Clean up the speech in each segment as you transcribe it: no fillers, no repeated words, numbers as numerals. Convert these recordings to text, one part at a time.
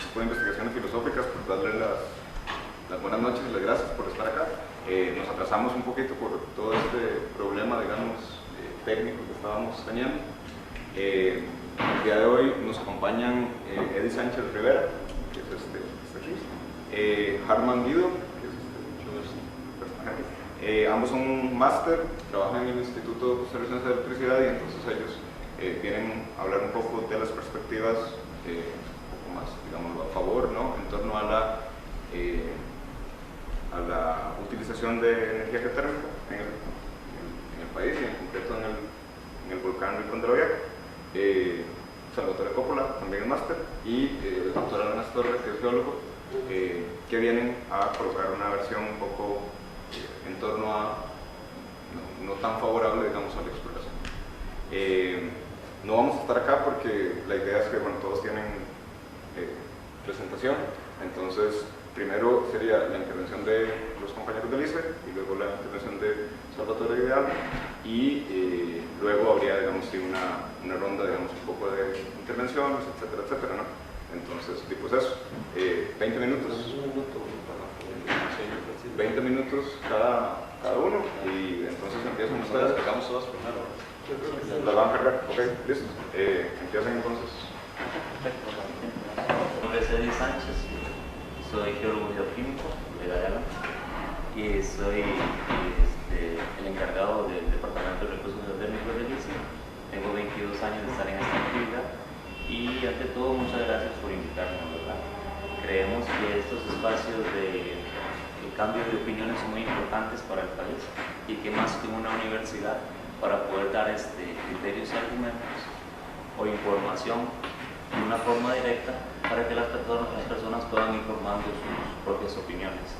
Instituto de Investigaciones Filosóficas, pues darle las buenas noches y las gracias por estar acá. Nos atrasamos un poquito por todo este problema, digamos, técnico que estábamos teniendo. El día de hoy nos acompañan Eddie Sánchez Rivera, que es está aquí, Harman Guido, que es personaje. Ambos son un máster, trabajan en el Instituto de Ciencias de Electricidad, y entonces ellos vienen a hablar un poco de las perspectivas un poco más, digamos, a favor, ¿no?, en torno a la utilización de energía geotérmica en el país, y en concreto en el volcán Rincón de la Vieja. Salvatore Coppola también es máster, y el doctor Arenas Torres, que es geólogo, que vienen a colocar una versión un poco en torno a no tan favorable, digamos, a la exploración. No vamos a estar acá porque la idea es que, bueno, todos tienen presentación, entonces primero sería la intervención de los compañeros del ICE y luego la intervención de Salvatore Ideal, y luego habría, digamos, sí, una ronda, digamos, un poco de intervenciones, etcétera, etcétera, ¿no? Entonces, pues eso, 20 minutos. 20 minutos cada uno, y entonces empiezan ustedes. Hagamos todas primero. Las van a cargar, ok, listo. Empiezan entonces. Mi nombre es Eddie Sánchez, soy geólogo geoquímico de Guyana y soy el encargado del Departamento de Recursos Geotérmicos del ICE. Tengo 22 años de estar en esta actividad, y ante todo muchas gracias por invitarnos, ¿verdad? Creemos que estos espacios de cambio de opiniones son muy importantes para el país, y que más que una universidad, para poder dar criterios y argumentos o información de una forma directa para que las personas puedan ir formando sus propias opiniones.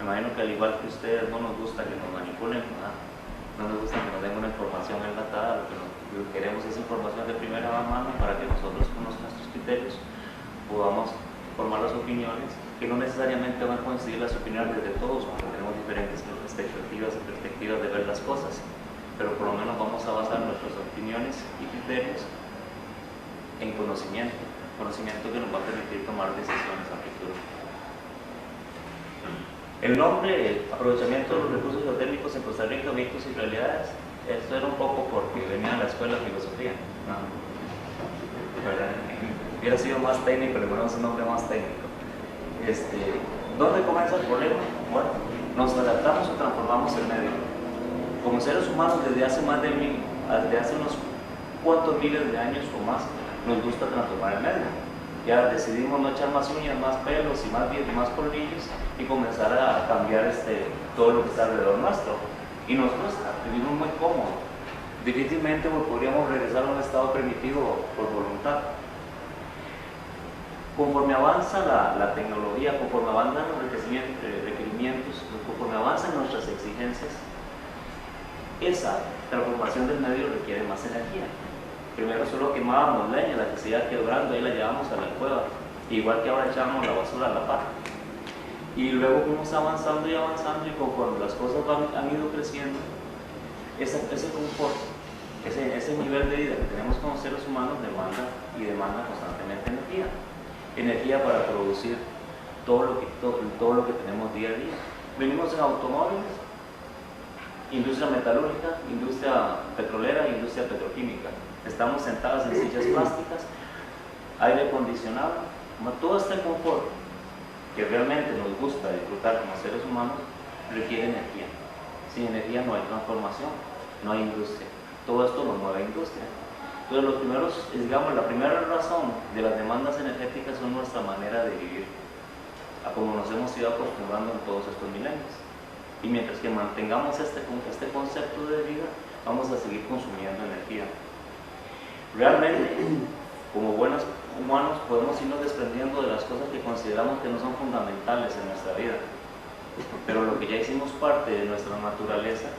Me imagino que al igual que ustedes no nos gusta que nos manipulen, ¿verdad? No nos gusta que nos den una información enlatada. Lo que queremos es información de primera mano para que nosotros, con nuestros criterios, podamos formar las opiniones, que no necesariamente van a coincidir las opiniones de todos, porque tenemos diferentes expectativas y perspectivas de ver las cosas, pero por lo menos vamos a basar nuestras opiniones y criterios en conocimiento que nos va a permitir tomar decisiones a futuro. El nombre, aprovechamiento de los recursos geotérmicos en Costa Rica, mitos y realidades, esto era un poco porque venía de la escuela de filosofía, ¿no? Hubiera sido más técnico, le ponemos un nombre más técnico. ¿Dónde comienza el problema? Bueno, nos adaptamos o transformamos el medio. Como seres humanos, desde hace unos cuantos miles de años o más, nos gusta transformar el medio. Ya decidimos no echar más uñas, más pelos y más colmillos, y comenzar a cambiar todo lo que está alrededor nuestro. Y nosotros vivimos muy cómodos. Difícilmente podríamos regresar a un estado primitivo por voluntad. Conforme avanza la tecnología, conforme avanzan los requerimientos, conforme avanzan nuestras exigencias, esa transformación del medio requiere más energía. Primero solo quemábamos leña, la que se iba quebrando, ahí la llevábamos a la cueva, igual que ahora echábamos la basura a la par. Y luego fuimos avanzando, y conforme las cosas han ido creciendo, ese confort, ese nivel de vida que tenemos como seres humanos demanda constantemente energía. Energía para producir todo lo que tenemos día a día. Venimos en automóviles, industria metalúrgica, industria petrolera, industria petroquímica. Estamos sentados en sillas plásticas, aire acondicionado, todo este confort que realmente nos gusta disfrutar como seres humanos requiere energía. Sin energía no hay transformación, no hay industria. Todo esto nos mueve a industria. Entonces, la primera razón de las demandas energéticas son nuestra manera de vivir, a como nos hemos ido acostumbrando en todos estos milenios. Y mientras que mantengamos este concepto de vida, vamos a seguir consumiendo energía. Realmente, como buenos humanos, podemos irnos desprendiendo de las cosas que consideramos que no son fundamentales en nuestra vida. Pero lo que ya hicimos parte de nuestra naturaleza,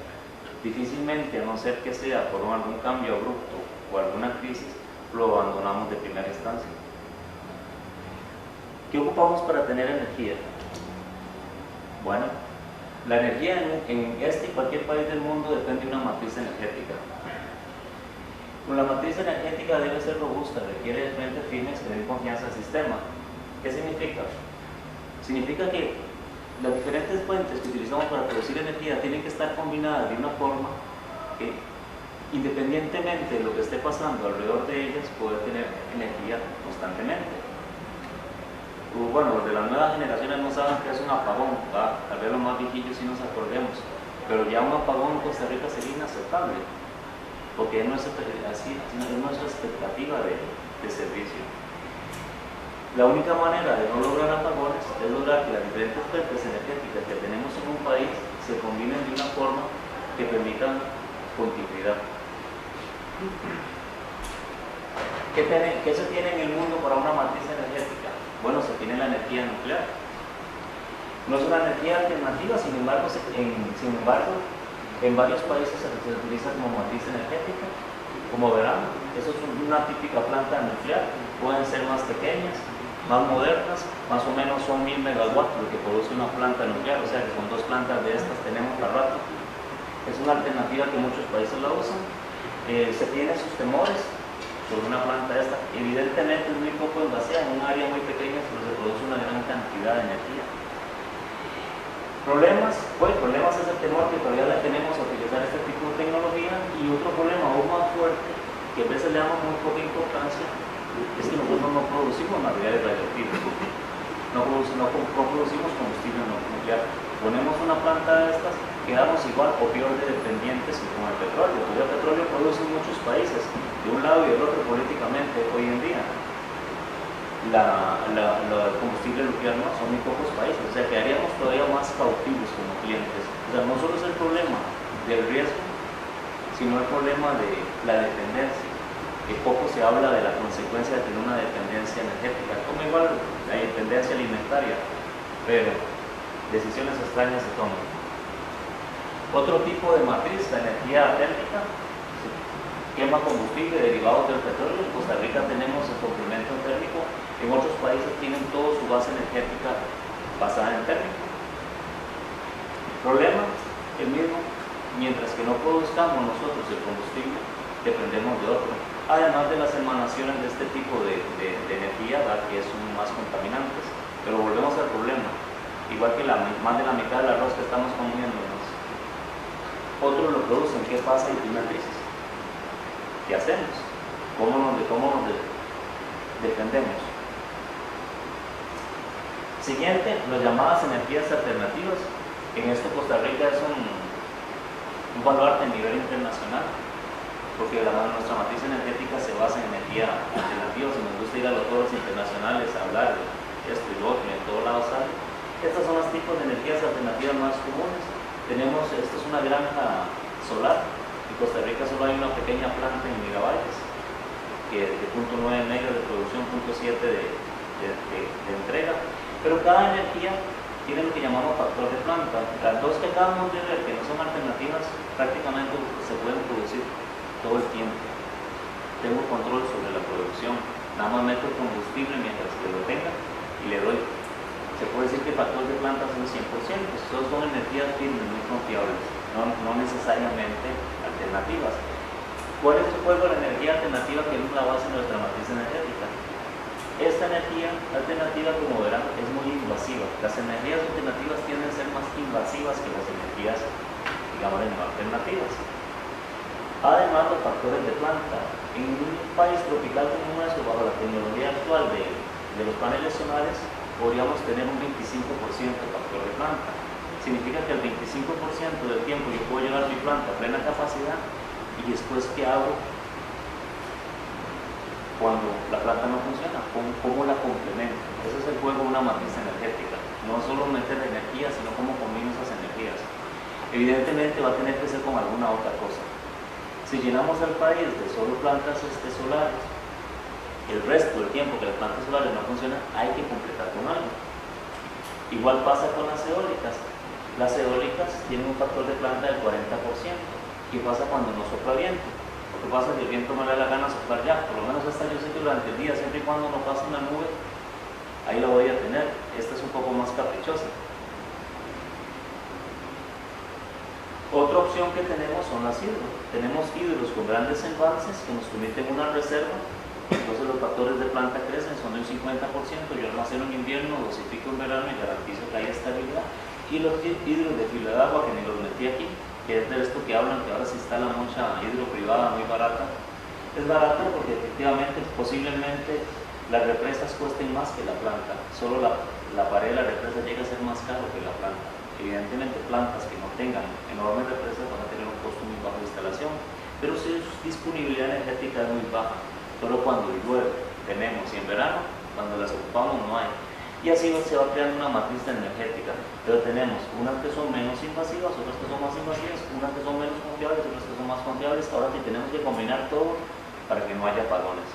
difícilmente, a no ser que sea por algún cambio abrupto o alguna crisis, lo abandonamos de primera instancia. ¿Qué ocupamos para tener energía? Bueno, la energía en este y cualquier país del mundo depende de una matriz energética. La matriz energética debe ser robusta, requiere de frentes firmes que den confianza al sistema. ¿Qué significa? Significa que las diferentes fuentes que utilizamos para producir energía tienen que estar combinadas de una forma que, independientemente de lo que esté pasando alrededor de ellas, poder tener energía constantemente. Bueno, los de las nuevas generaciones no saben qué es un apagón, ¿va? Tal vez los más viejillos sí nos acordemos, pero ya un apagón en Costa Rica sería inaceptable, porque es nuestra expectativa de servicio. La única manera de no lograr apagones es lograr que las diferentes fuentes energéticas que tenemos en un país se combinen de una forma que permitan continuidad. ¿Qué se tiene en el mundo para una matriz energética? Bueno, se tiene la energía nuclear. No es una energía alternativa, sin embargo, en varios países se utiliza como matriz energética. Como verán, eso es una típica planta nuclear. Pueden ser más pequeñas, más modernas, más o menos son 1000 megawatts lo que produce una planta nuclear, o sea que con 2 plantas de estas tenemos para rato. Es una alternativa que muchos países la usan. Se tienen sus temores sobre una planta esta. Evidentemente es muy poco envasada, en un área muy pequeña, pero se produce una gran cantidad de energía. Problemas es el temor que todavía le tenemos a utilizar este tipo de tecnología, y otro problema aún más fuerte, que a veces le damos muy poca importancia, es que nosotros no producimos materiales radioactivos, no producimos combustible nuclear. Ponemos una planta de estas, quedamos igual o peor de dependientes que con el petróleo. Todavía el petróleo produce en muchos países, de un lado y del otro políticamente hoy en día. El combustible nuclear no, son muy pocos países, o sea, quedaríamos todavía más cautivos como clientes. O sea, no solo es el problema del riesgo, sino el problema de la dependencia, que poco se habla de la consecuencia de tener una dependencia energética, como igual la dependencia alimentaria, pero decisiones extrañas se toman. Otro tipo de matriz, la energía térmica, quema combustible derivados del petróleo. En Costa Rica tenemos el complemento térmico. En otros países tienen toda su base energética basada en térmico. Problema, el mismo, mientras que no produzcamos nosotros el combustible, dependemos de otro. Además de las emanaciones de este tipo de energía, ¿verdad?, que son más contaminantes. Pero volvemos al problema. Igual que más de la mitad del arroz que estamos comiéndonos, otros lo producen. ¿Qué pasa en una crisis? ¿Qué hacemos? ¿Cómo nos defendemos? Siguiente, las llamadas energías alternativas. En esto Costa Rica es un baluarte a nivel internacional, porque nuestra matriz energética se basa en energía alternativa. Si nos gusta ir a los foros internacionales a hablar de esto y lo otro, y en todos lados sale. Estas son los tipos de energías alternativas más comunes. Esta es una granja solar. En Costa Rica solo hay una pequeña planta en megavalles, que de 0.9 megas de producción, 0.7 de entrega. Pero cada energía tiene lo que llamamos factor de planta. Las dos que acabamos de ver, que no son alternativas, prácticamente se pueden producir todo el tiempo. Tengo control sobre la producción, nada más meto el combustible mientras que lo tenga y le doy. Se puede decir que el factor de planta es un 100%. Estos son energías firmes, muy confiables, no necesariamente alternativas. ¿Cuál es el juego de la energía alternativa, que es la base de nuestra matriz energética? Esta energía alternativa, como verán, es muy invasiva. Las energías alternativas tienden a ser más invasivas que las energías, digamos, no alternativas. Además, los factores de planta. En un país tropical como nuestro, bajo la tecnología actual de los paneles solares, podríamos tener un 25% de factor de planta. Significa que el 25% del tiempo yo puedo llevar mi planta a plena capacidad, y después, ¿qué hago cuando la planta no funciona? ¿Cómo la complemento? Ese es el juego de una matriz energética. No solo meter energía, sino cómo combino esas energías. Evidentemente va a tener que ser con alguna otra cosa. Si llenamos el país de solo plantas solares, el resto del tiempo que las plantas solares no funcionan, hay que completar con algo. Igual pasa con las eólicas. Las eólicas tienen un factor de planta del 40%. ¿Qué pasa cuando no sopla viento? Lo que pasa es que el viento no le da la gana soplar ya. Por lo menos esta yo sé que durante el día, siempre y cuando no pase una nube, ahí la voy a tener. Esta es un poco más caprichosa. Otra opción que tenemos son las hidros. Tenemos hidros con grandes embalses que nos permiten una reserva. Entonces los factores de planta crecen, son del un 50%, yo almaceno en invierno, dosifico en verano y garantizo que hay estabilidad. Y los hidros de filo de agua, que ni los metí aquí, que es de esto que hablan, que ahora se instala mucha hidro privada muy barata. Es barato porque efectivamente, posiblemente, las represas cuesten más que la planta. Solo la pared de la represa llega a ser más caro que la planta. Evidentemente, plantas que no tengan enormes represas van a tener un costo muy bajo de instalación, pero su disponibilidad energética es muy baja. Solo cuando llueve tenemos, y en verano, cuando las ocupamos, no hay. Y así se va creando una matriz energética, pero tenemos unas que son menos invasivas, otras que son más invasivas, unas que son menos confiables, otras que son más confiables. Ahora sí tenemos que combinar todo para que no haya apagones.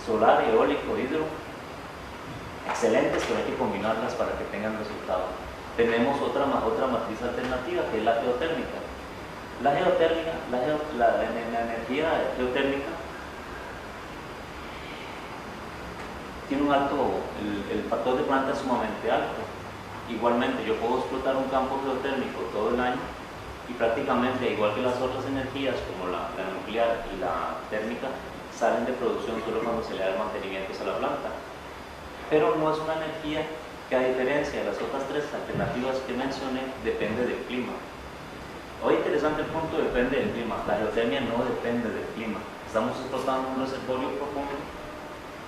Solar, eólico, hidro, excelentes, pero hay que combinarlas para que tengan resultado. Tenemos otra matriz alternativa, que es la geotérmica. La energía geotérmica tiene un alto, el factor de planta es sumamente alto. Igualmente, yo puedo explotar un campo geotérmico todo el año y prácticamente, igual que las otras energías como la nuclear y la térmica, salen de producción solo cuando se le da mantenimientos a la planta. Pero no es una energía que, a diferencia de las otras tres alternativas que mencioné, depende del clima. Hoy interesante el punto, depende del clima. La geotermia no depende del clima. Estamos explotando un reservorio profundo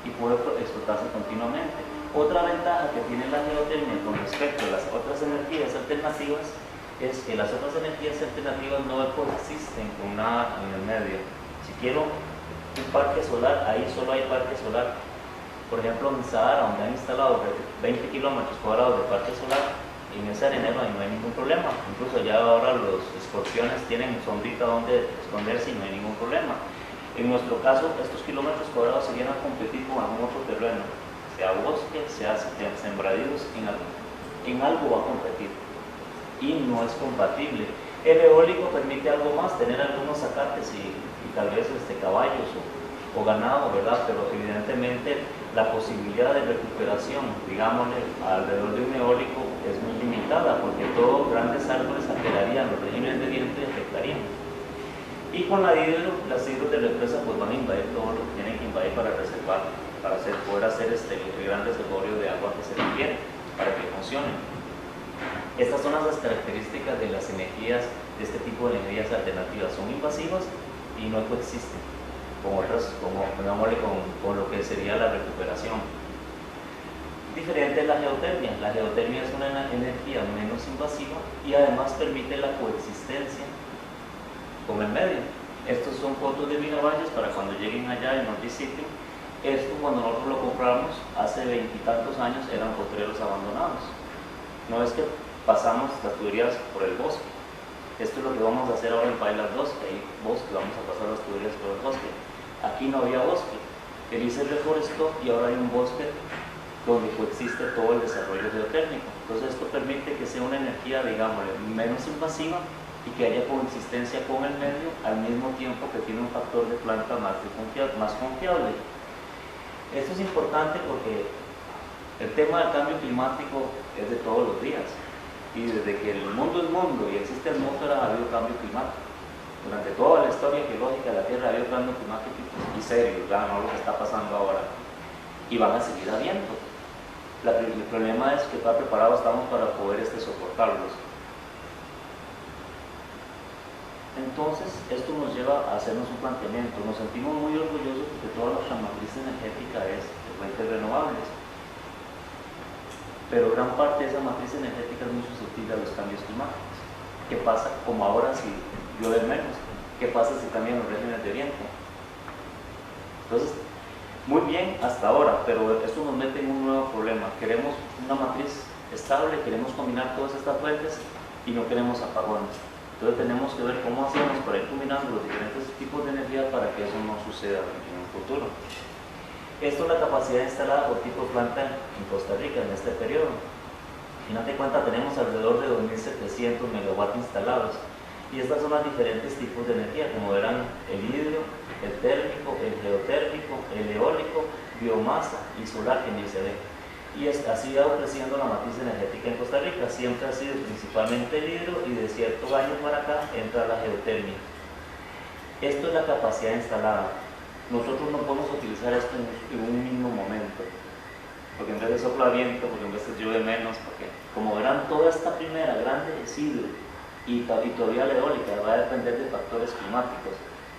y puede explotarse continuamente. Otra ventaja que tiene la geotermia con respecto a las otras energías alternativas es que las otras energías alternativas no coexisten con nada en el medio. Si quiero un parque solar, ahí solo hay parque solar. Por ejemplo, en Sahara, donde han instalado 20 kilómetros cuadrados de parque solar, en ese arenero ahí no hay ningún problema. Incluso ya ahora los escorpiones tienen sombrita donde esconderse y no hay ningún problema. En nuestro caso, estos kilómetros cuadrados se vienen a competir con algún otro terreno, sea bosque, sea sembradíos, en algo va a competir y no es compatible. El eólico permite algo más, tener algunos zacates y tal vez caballos o ganado, ¿verdad? Pero evidentemente la posibilidad de recuperación, digámosle, alrededor de un eólico es muy limitada, porque todos grandes árboles alterarían los regímenes de viento y afectarían. Y con las hidros de represa pues van a invadir todo lo que tienen que invadir para reservar, para poder hacer el gran reservorio de agua que se requiere para que funcione. Estas son las características de las energías, de este tipo de energías alternativas. Son invasivas y no coexisten con otras, con lo que sería la recuperación. Diferente es la geotermia. La geotermia es una energía menos invasiva y además permite la coexistencia con el medio. Estos son fotos de Miravalles para cuando lleguen allá y nos visiten. Esto, cuando nosotros lo compramos hace 20 y tantos años, eran potreros abandonados. No es que pasamos las tuberías por el bosque. Esto es lo que vamos a hacer ahora en Pailas 2, que hay bosque, vamos a pasar las tuberías por el bosque. Aquí no había bosque. El ICE reforestó y ahora hay un bosque donde coexiste todo el desarrollo geotérmico. Entonces esto permite que sea una energía, digamos, menos invasiva y que haya coexistencia con el medio al mismo tiempo que tiene un factor de planta más confiable. Esto es importante porque el tema del cambio climático es de todos los días y desde que el mundo es mundo y existe atmósfera ha habido cambio climático. Durante toda la historia geológica de la Tierra ha habido cambio climático y serio, ya no lo que está pasando ahora, y van a seguir habiendo. El problema es que tan preparados estamos para poder soportarlos. Entonces, esto nos lleva a hacernos un planteamiento. Nos sentimos muy orgullosos porque toda nuestra matriz energética es de fuentes renovables. Pero gran parte de esa matriz energética es muy susceptible a los cambios climáticos. ¿Qué pasa? Como ahora si llueve menos. ¿Qué pasa si cambian los regímenes de viento? Entonces, muy bien hasta ahora, pero esto nos mete en un nuevo problema. Queremos una matriz estable, queremos combinar todas estas fuentes y no queremos apagones. Entonces tenemos que ver cómo hacemos para ir combinando los diferentes tipos de energía para que eso no suceda en un futuro. Esto es la capacidad instalada por tipo planta en Costa Rica en este periodo. Al final de cuentas tenemos alrededor de 2.700 megawatts instalados. Y estas son los diferentes tipos de energía, como verán, el hidro, el térmico, el geotérmico, el eólico, biomasa y solar que ni se ve. Y así ha ido creciendo la matriz energética en Costa Rica. Siempre ha sido principalmente el hidro y de ciertos años para acá entra la geotermia. Esto es la capacidad instalada. Nosotros no podemos utilizar esto en un sopla viento, porque a veces llueve menos, porque como verán, toda esta primera grande es hidro y todavía la eólica va a depender de factores climáticos.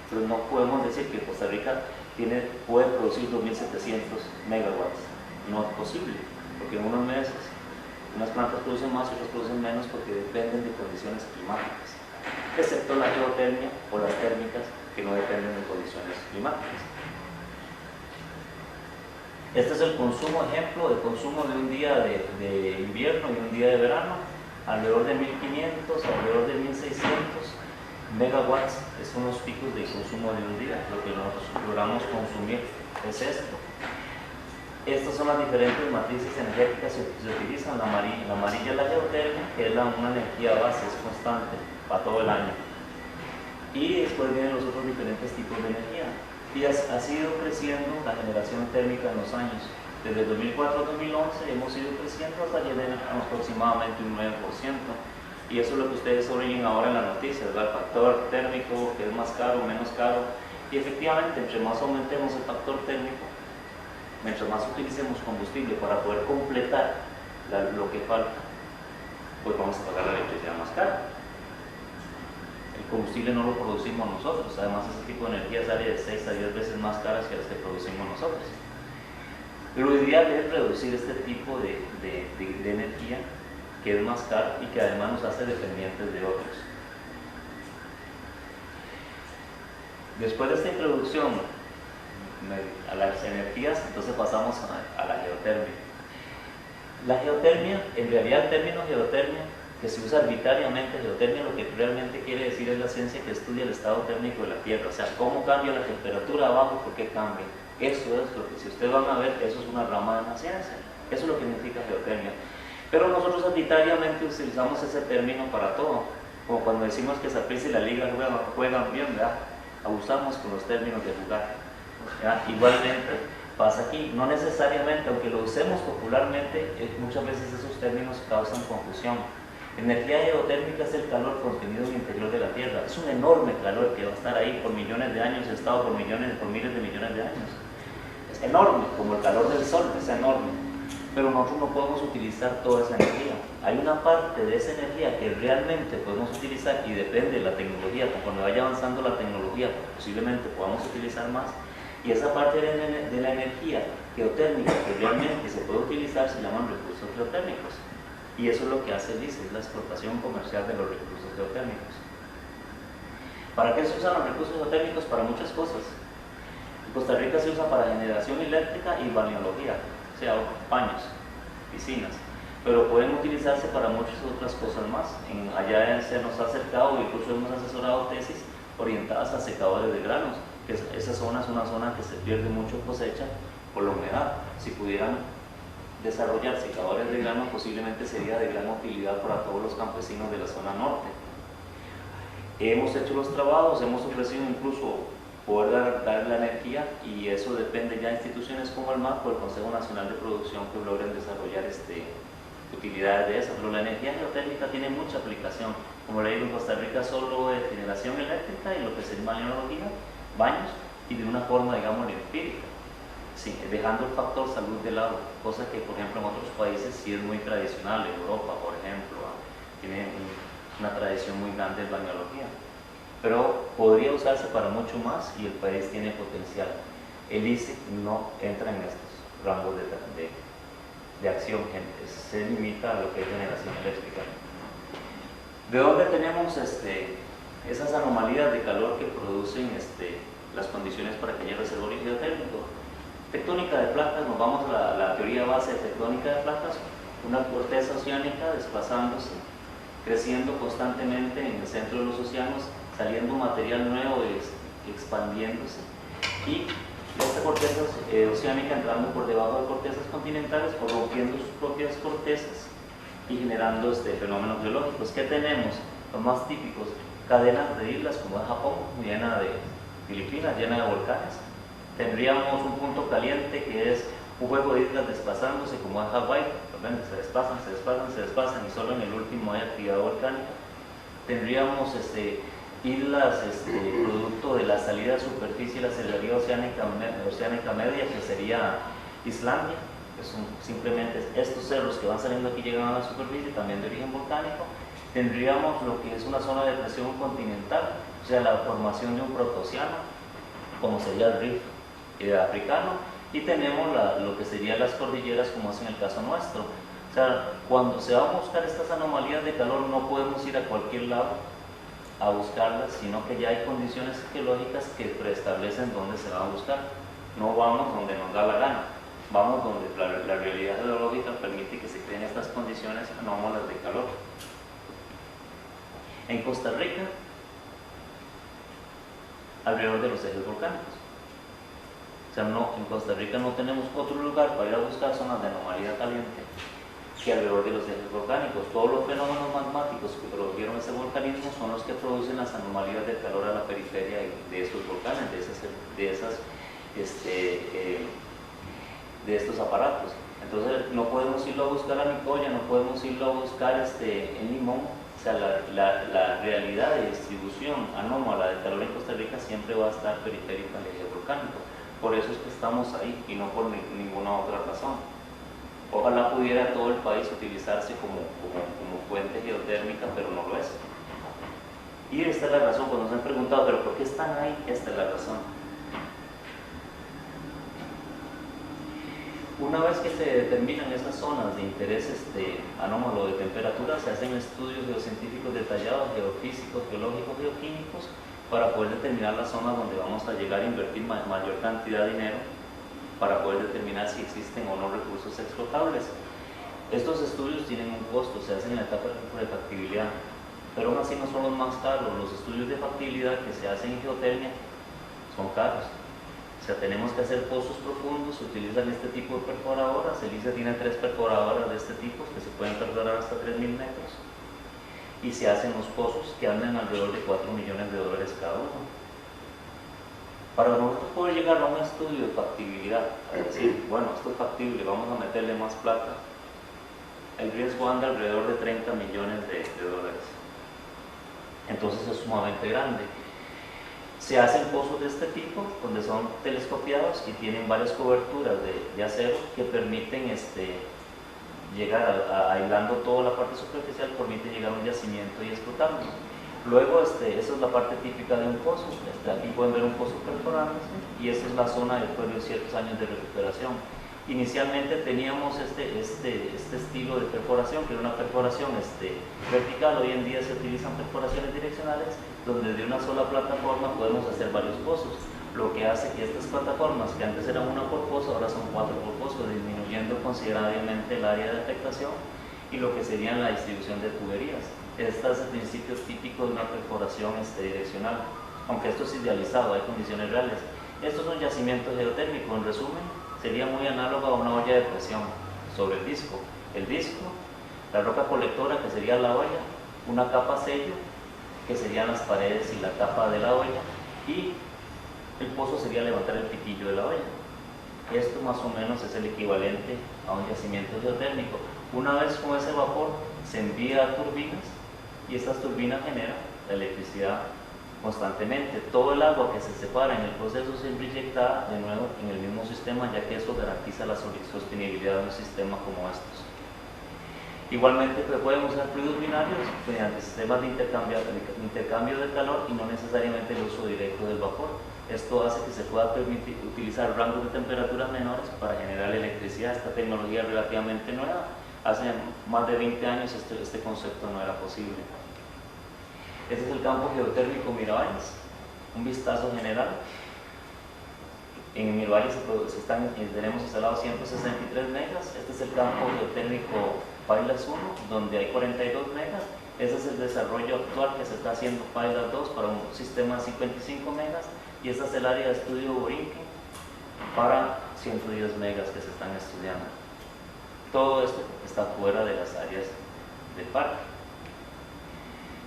Pero no podemos decir que Costa Rica puede producir 2.700 megawatts. No es posible, porque en unos meses unas plantas producen más y otras producen menos porque dependen de condiciones climáticas, excepto la geotermia o las térmicas que no dependen de condiciones climáticas. Este es el ejemplo de consumo de un día de invierno y un día de verano, alrededor de 1.500, alrededor de 1.600 megawatts, son los picos de consumo de un día. Lo que nosotros logramos consumir es esto. Estas son las diferentes matrices energéticas que se utilizan. La amarilla es la geotermia, que es una energía base, es constante para todo el año. Y después vienen los otros diferentes tipos de energía. Y ha sido creciendo la generación térmica en los años. Desde 2004 a 2011 hemos ido creciendo hasta llegar a aproximadamente un 9%. Y eso es lo que ustedes oyen ahora en las noticias, ¿verdad? El factor térmico, que es más caro, menos caro. Y efectivamente, entre más aumentemos el factor térmico, mientras más utilicemos combustible para poder completar lo que falta, pues vamos a pagar la electricidad más cara. El combustible no lo producimos nosotros, además ese tipo de energía sale de 6 a 10 veces más caras que las que producimos nosotros. Lo ideal es reducir este tipo de energía, que es más cara y que además nos hace dependientes de otros. Después de esta introducción a las energías, entonces pasamos a la geotermia. La geotermia, en realidad el término geotermia, que se usa arbitrariamente, geotermia lo que realmente quiere decir es la ciencia que estudia el estado térmico de la Tierra, o sea, cómo cambia la temperatura abajo, por qué cambia. Eso es lo que, si ustedes van a ver, eso es una rama de la ciencia, eso es lo que significa geotermia. Pero nosotros arbitrariamente utilizamos ese término para todo, como cuando decimos que Saprissa y la Liga juegan bien, ¿verdad? Abusamos con los términos de jugar, ¿verdad? Igualmente pasa aquí, no necesariamente, aunque lo usemos popularmente, muchas veces esos términos causan confusión. Energía geotérmica es el calor contenido en el interior de la Tierra, es un enorme calor que va a estar ahí por millones de años, ha estado por miles de millones de años. Es enorme, como el calor del sol, es enorme. Pero nosotros no podemos utilizar toda esa energía. Hay una parte de esa energía que realmente podemos utilizar y depende de la tecnología. Conforme vaya avanzando la tecnología, posiblemente podamos utilizar más. Y esa parte de la energía geotérmica que realmente se puede utilizar se llaman recursos geotérmicos. Y eso es lo que hace el ICE, es la explotación comercial de los recursos geotérmicos. ¿Para qué se usan los recursos geotérmicos? Para muchas cosas. En Costa Rica se usa para generación eléctrica y balneología, o sea, baños, piscinas, pero pueden utilizarse para muchas otras cosas más. Allá se nos ha acercado, incluso hemos asesorado tesis orientadas a secadores de granos, que esa zona es una zona que se pierde mucho cosecha por la humedad. Si pudieran desarrollar secadores de grano, posiblemente sería de gran utilidad para todos los campesinos de la zona norte. Hemos hecho los trabajos, hemos ofrecido incluso poder dar la energía, y eso depende ya de instituciones como el MAP o el Consejo Nacional de Producción que logren desarrollar utilidades de esas. Pero la energía geotérmica tiene mucha aplicación. Como le digo, en Costa Rica solo de generación eléctrica y lo que es balneología, baños, y de una forma, digamos, empírica, sí, dejando el factor salud de lado, cosa que, por ejemplo, en otros países sí es muy tradicional. Europa, por ejemplo, tiene una tradición muy grande de balneología, pero podría usarse para mucho más y el país tiene potencial. El ICE no entra en estos rangos de acción, se limita a lo que es generación eléctrica. ¿De dónde tenemos esas anomalías de calor que producen las condiciones para que haya reservorio geotérmico? Tectónica de placas, nos vamos a la teoría base de tectónica de placas, una corteza oceánica desplazándose, creciendo constantemente en el centro de los océanos, saliendo material nuevo y expandiéndose, y esta corteza oceánica entrando por debajo de cortezas continentales o rompiendo sus propias cortezas y generando fenómenos geológicos. ¿Qué tenemos? Los más típicos, cadenas de islas como es Japón, llena de Filipinas, llena de volcanes. Tendríamos un punto caliente que es un juego de islas desplazándose como es Hawái, se desplazan, se desplazan, se desplazan, y solo en el último hay actividad volcánica. Tendríamos islas producto de la salida de superficie de la salida oceánica media, que sería Islandia, simplemente estos cerros que van saliendo aquí llegan a la superficie, también de origen volcánico. Tendríamos lo que es una zona de depresión continental, o sea, la formación de un protoceno, como sería el Rift africano, y tenemos lo que serían las cordilleras, como es en el caso nuestro. O sea, cuando se van a buscar estas anomalías de calor, no podemos ir a cualquier lado a buscarlas, sino que ya hay condiciones geológicas que preestablecen dónde se van a buscar. No vamos donde nos da la gana, vamos donde la realidad geológica permite que se creen estas condiciones anómalas de calor. En Costa Rica, alrededor de los ejes volcánicos. O sea, en Costa Rica no tenemos otro lugar para ir a buscar zonas de anomalía caliente que alrededor de los ejes volcánicos. Todos los fenómenos magmáticos que produjeron ese volcanismo son los que producen las anomalías de calor a la periferia de esos volcanes, de estos aparatos. Entonces no podemos irlo a buscar a Nicoya, no podemos irlo a buscar en Limón. O sea, la realidad de distribución anómala de calor en Costa Rica siempre va a estar periférica al eje volcánico. Por eso es que estamos ahí y no por ninguna otra razón. Ojalá pudiera todo el país utilizarse como fuente geotérmica, pero no lo es. Y esta es la razón, cuando nos han preguntado, ¿pero por qué están ahí? Esta es la razón. Una vez que se determinan esas zonas de interés anómalo de temperatura, se hacen estudios geocientíficos detallados, geofísicos, geológicos, geoquímicos, para poder determinar las zonas donde vamos a llegar a invertir mayor cantidad de dinero, para poder determinar si existen o no recursos explotables. Estos estudios tienen un costo, se hacen en la etapa de factibilidad, pero aún así no son los más caros. Los estudios de factibilidad que se hacen en geotecnia son caros. O sea, tenemos que hacer pozos profundos, se utilizan este tipo de perforadoras. Elicia tiene 3 perforadoras de este tipo que se pueden perforar hasta 3.000 metros. Y se hacen los pozos que andan alrededor de $4 millones cada uno. Para nosotros poder llegar a un estudio de factibilidad, es decir, bueno, esto es factible, vamos a meterle más plata, el riesgo anda alrededor de $30 millones. Entonces es sumamente grande. Se hacen pozos de este tipo, donde son telescopiados y tienen varias coberturas de acero que permiten llegar aislando toda la parte superficial, permite llegar a un yacimiento y explotarlo. Luego, esa es la parte típica de un pozo. Aquí pueden ver un pozo perforándose y esta es la zona después de ciertos años de recuperación. Inicialmente teníamos este estilo de perforación, que era una perforación vertical. Hoy en día se utilizan perforaciones direccionales, donde de una sola plataforma podemos hacer varios pozos, lo que hace que estas plataformas, que antes eran una por pozo, ahora son 4 por pozo, disminuyendo considerablemente el área de afectación y lo que sería la distribución de tuberías. Este es el principio típico de una perforación direccional, aunque esto es idealizado, hay condiciones reales. Estos son yacimientos geotérmicos, en resumen, sería muy análogo a una olla de presión sobre el disco. El disco, la roca colectora, que sería la olla, una capa sello, que serían las paredes y la tapa de la olla, y el pozo sería levantar el pitillo de la olla. Esto más o menos es el equivalente a un yacimiento geotérmico. Una vez con ese vapor se envía a turbinas y estas turbinas generan la electricidad constantemente. Todo el agua que se separa en el proceso se inyecta de nuevo en el mismo sistema, ya que eso garantiza la sostenibilidad de un sistema como estos. Igualmente podemos usar fluidos binarios mediante sistemas de intercambio de calor y no necesariamente el uso directo del vapor. Esto hace que se pueda permitir utilizar rangos de temperaturas menores para generar electricidad. Esta tecnología es relativamente nueva. Hace más de 20 años este concepto no era posible. Este es el campo geotérmico Miralles, un vistazo general. En Miralles tenemos instalados 163 megas. Este es el campo geotérmico Pailas 1, donde hay 42 megas. Ese es el desarrollo actual que se está haciendo Pailas 2 para un sistema de 55 megas. Y este es el área de estudio Borinquen para 110 megas que se están estudiando. Todo esto está fuera de las áreas del parque.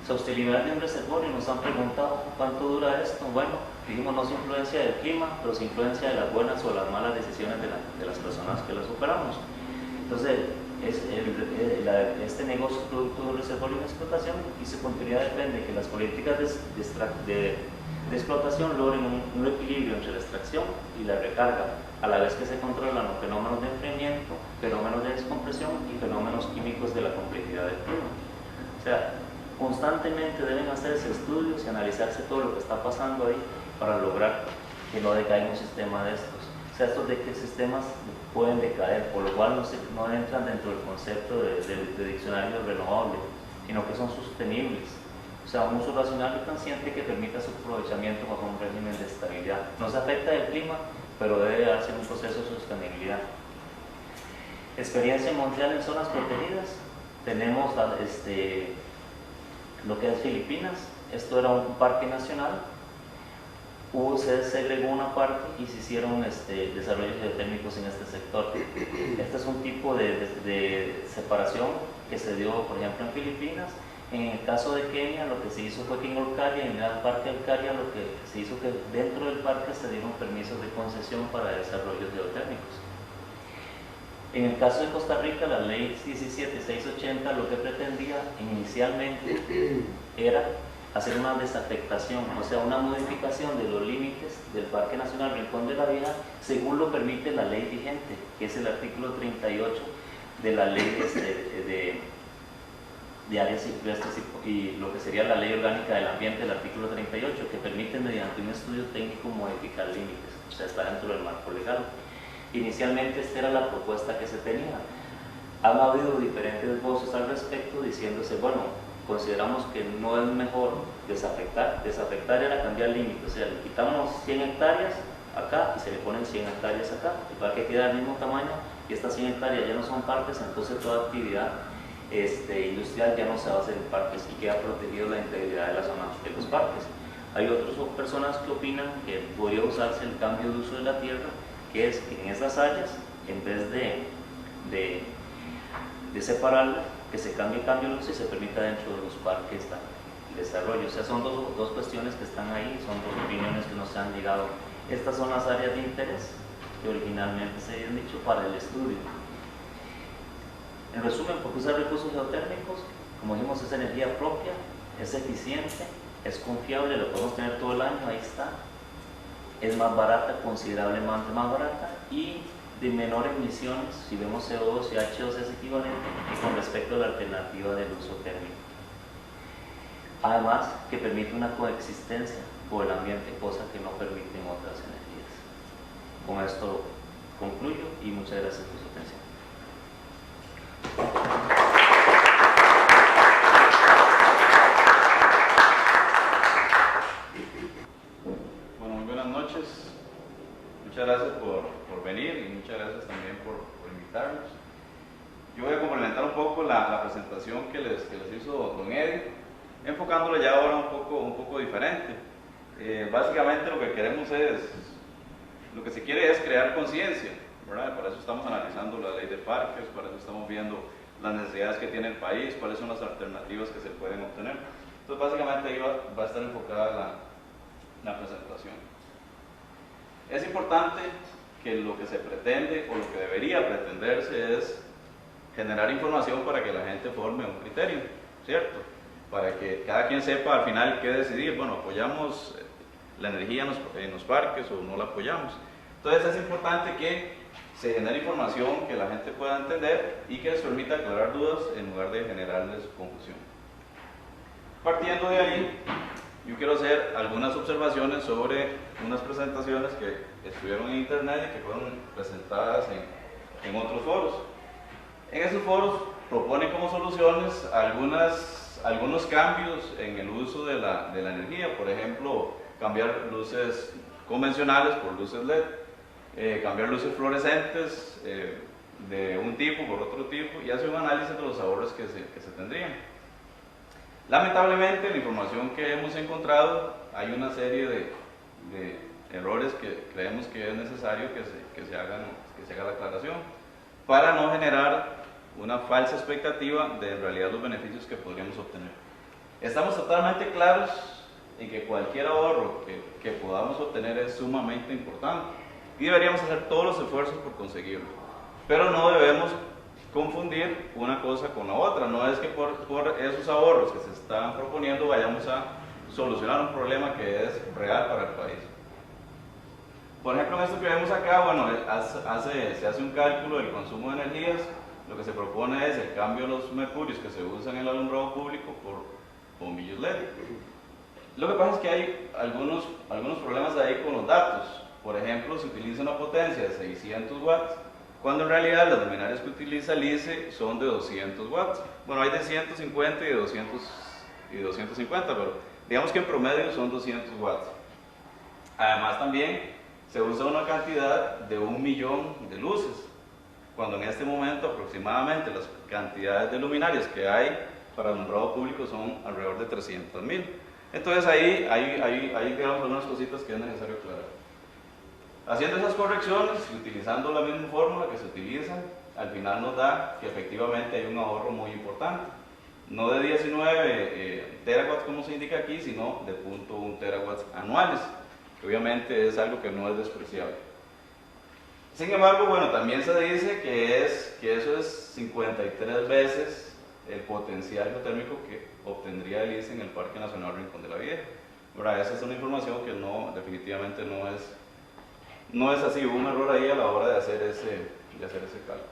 Sostenibilidad de un reservorio, nos han preguntado cuánto dura esto. Bueno, dijimos no se influencia del clima, pero se influencia de las buenas o las malas decisiones de las personas que las operamos. Entonces, este negocio producto de un reservorio de explotación y su continuidad depende de que las políticas de explotación logren un equilibrio entre la extracción y la recarga, a la vez que se controlan los fenómenos de enfriamiento fenómenos de descompresión y fenómenos químicos de la complejidad del clima. O sea, constantemente deben hacerse estudios y analizarse todo lo que está pasando ahí para lograr que no decaiga un sistema de estos. O sea, estos de que sistemas pueden decaer, por lo cual no entran dentro del concepto de diccionario renovable, sino que son sostenibles. O sea, un uso racional y consciente que permita su aprovechamiento bajo un régimen de estabilidad. No se afecta el clima, pero debe darse un proceso de sostenibilidad. Experiencia mundial en zonas protegidas. Tenemos lo que es Filipinas. Esto era un parque nacional. Se segregó una parte y se hicieron desarrollos geotérmicos en este sector. Este es un tipo de separación que se dio, por ejemplo, en Filipinas. En el caso de Kenia, lo que se hizo fue que en Olcaria, en el parque Olcaria, lo que se hizo que dentro del parque se dieron permisos de concesión para desarrollos geotérmicos. En el caso de Costa Rica, la ley 17680 lo que pretendía inicialmente era hacer una desafectación, o sea, una modificación de los límites del Parque Nacional Rincón de la Vieja según lo permite la ley vigente, que es el artículo 38 de la ley de áreas silvestres y lo que sería la ley orgánica del ambiente, el artículo 38, que permite mediante un estudio técnico modificar límites, o sea, está dentro del marco legal. Inicialmente esta era la propuesta que se tenía. Han habido diferentes voces al respecto diciéndose, bueno, consideramos que no es mejor desafectar. Desafectar era cambiar límites, o sea, le quitamos 100 hectáreas acá y se le ponen 100 hectáreas acá. El parque queda del mismo tamaño y estas 100 hectáreas ya no son parques, entonces toda actividad industrial ya no se va a hacer en parques y queda protegido la integridad de la zona de los parques. Hay otras personas que opinan que podría usarse el cambio de uso de la tierra, que es que en esas áreas, en vez de separarlas, que se cambie el uso y se permita dentro de los parques el desarrollo. O sea, son dos cuestiones que están ahí, son dos opiniones que nos han llegado. Estas son las áreas de interés que originalmente se habían dicho para el estudio. En resumen, ¿por qué usar recursos geotérmicos? Como dijimos, es energía propia, es eficiente, es confiable, lo podemos tener todo el año, ahí está. Es más barata, considerablemente más barata y de menor emisiones, si vemos CO2 y H2 es equivalente con respecto a la alternativa del uso térmico. Además, que permite una coexistencia con el ambiente, cosa que no permiten otras energías. Con esto concluyo y muchas gracias por su atención. Bueno, muy buenas noches. Muchas gracias por venir y muchas gracias también por invitarnos. Yo voy a complementar un poco la presentación que les hizo don Eddie, enfocándolo ya ahora un poco diferente. Básicamente lo que queremos lo que se quiere es crear conciencia, ¿verdad? Para eso estamos analizando la ley de parques, para eso estamos viendo las necesidades que tiene el país, cuáles son las alternativas que se pueden obtener. Entonces básicamente ahí va a estar enfocada la presentación. Es importante que lo que se pretende o lo que debería pretenderse es generar información para que la gente forme un criterio, ¿cierto? Para que cada quien sepa al final qué decidir. Bueno, apoyamos la energía en los parques o no la apoyamos. Entonces es importante que se genere información que la gente pueda entender y que les permita aclarar dudas en lugar de generarles confusión. Partiendo de ahí, yo quiero hacer algunas observaciones sobre unas presentaciones que estuvieron en internet y que fueron presentadas en otros foros. En esos foros proponen como soluciones algunos cambios en el uso de la energía, por ejemplo, cambiar luces convencionales por luces LED, cambiar luces fluorescentes de un tipo por otro tipo y hacer un análisis de los ahorros que se tendrían. Lamentablemente, la información que hemos encontrado, hay una serie de errores que creemos que es necesario que se haga la aclaración para no generar una falsa expectativa de en realidad los beneficios que podríamos obtener. Estamos totalmente claros en que cualquier ahorro que podamos obtener es sumamente importante y deberíamos hacer todos los esfuerzos por conseguirlo, pero no debemos confundir una cosa con la otra. No es que por esos ahorros que se están proponiendo vayamos a solucionar un problema que es real para el país. Por ejemplo, en esto que vemos acá, bueno, se hace un cálculo del consumo de energías. Lo que se propone es el cambio de los mercurios que se usan en el alumbrado público por bombillos LED. Lo que pasa es que hay algunos problemas ahí con los datos. Por ejemplo, se utiliza una potencia de 600 watts, cuando en realidad las luminarias que utiliza el ICE son de 200 watts. Bueno, hay de 150 y de 250, pero digamos que en promedio son 200 watts. Además también se usa una cantidad de 1 millón de luces, cuando en este momento aproximadamente las cantidades de luminarias que hay para alumbrado público son alrededor de 300.000. Entonces ahí digamos algunas cositas que es necesario aclarar. Haciendo esas correcciones y utilizando la misma fórmula que se utiliza, al final nos da que efectivamente hay un ahorro muy importante. No de 19 terawatts como se indica aquí, sino de 0.1 terawatts anuales, que obviamente es algo que no es despreciable. Sin embargo, bueno, también se dice que eso es 53 veces el potencial geotérmico que obtendría el ICE en el Parque Nacional Rincón de la Vieja. Ahora, esa es una información que definitivamente no es así. Hubo un error ahí a la hora de hacer ese cálculo.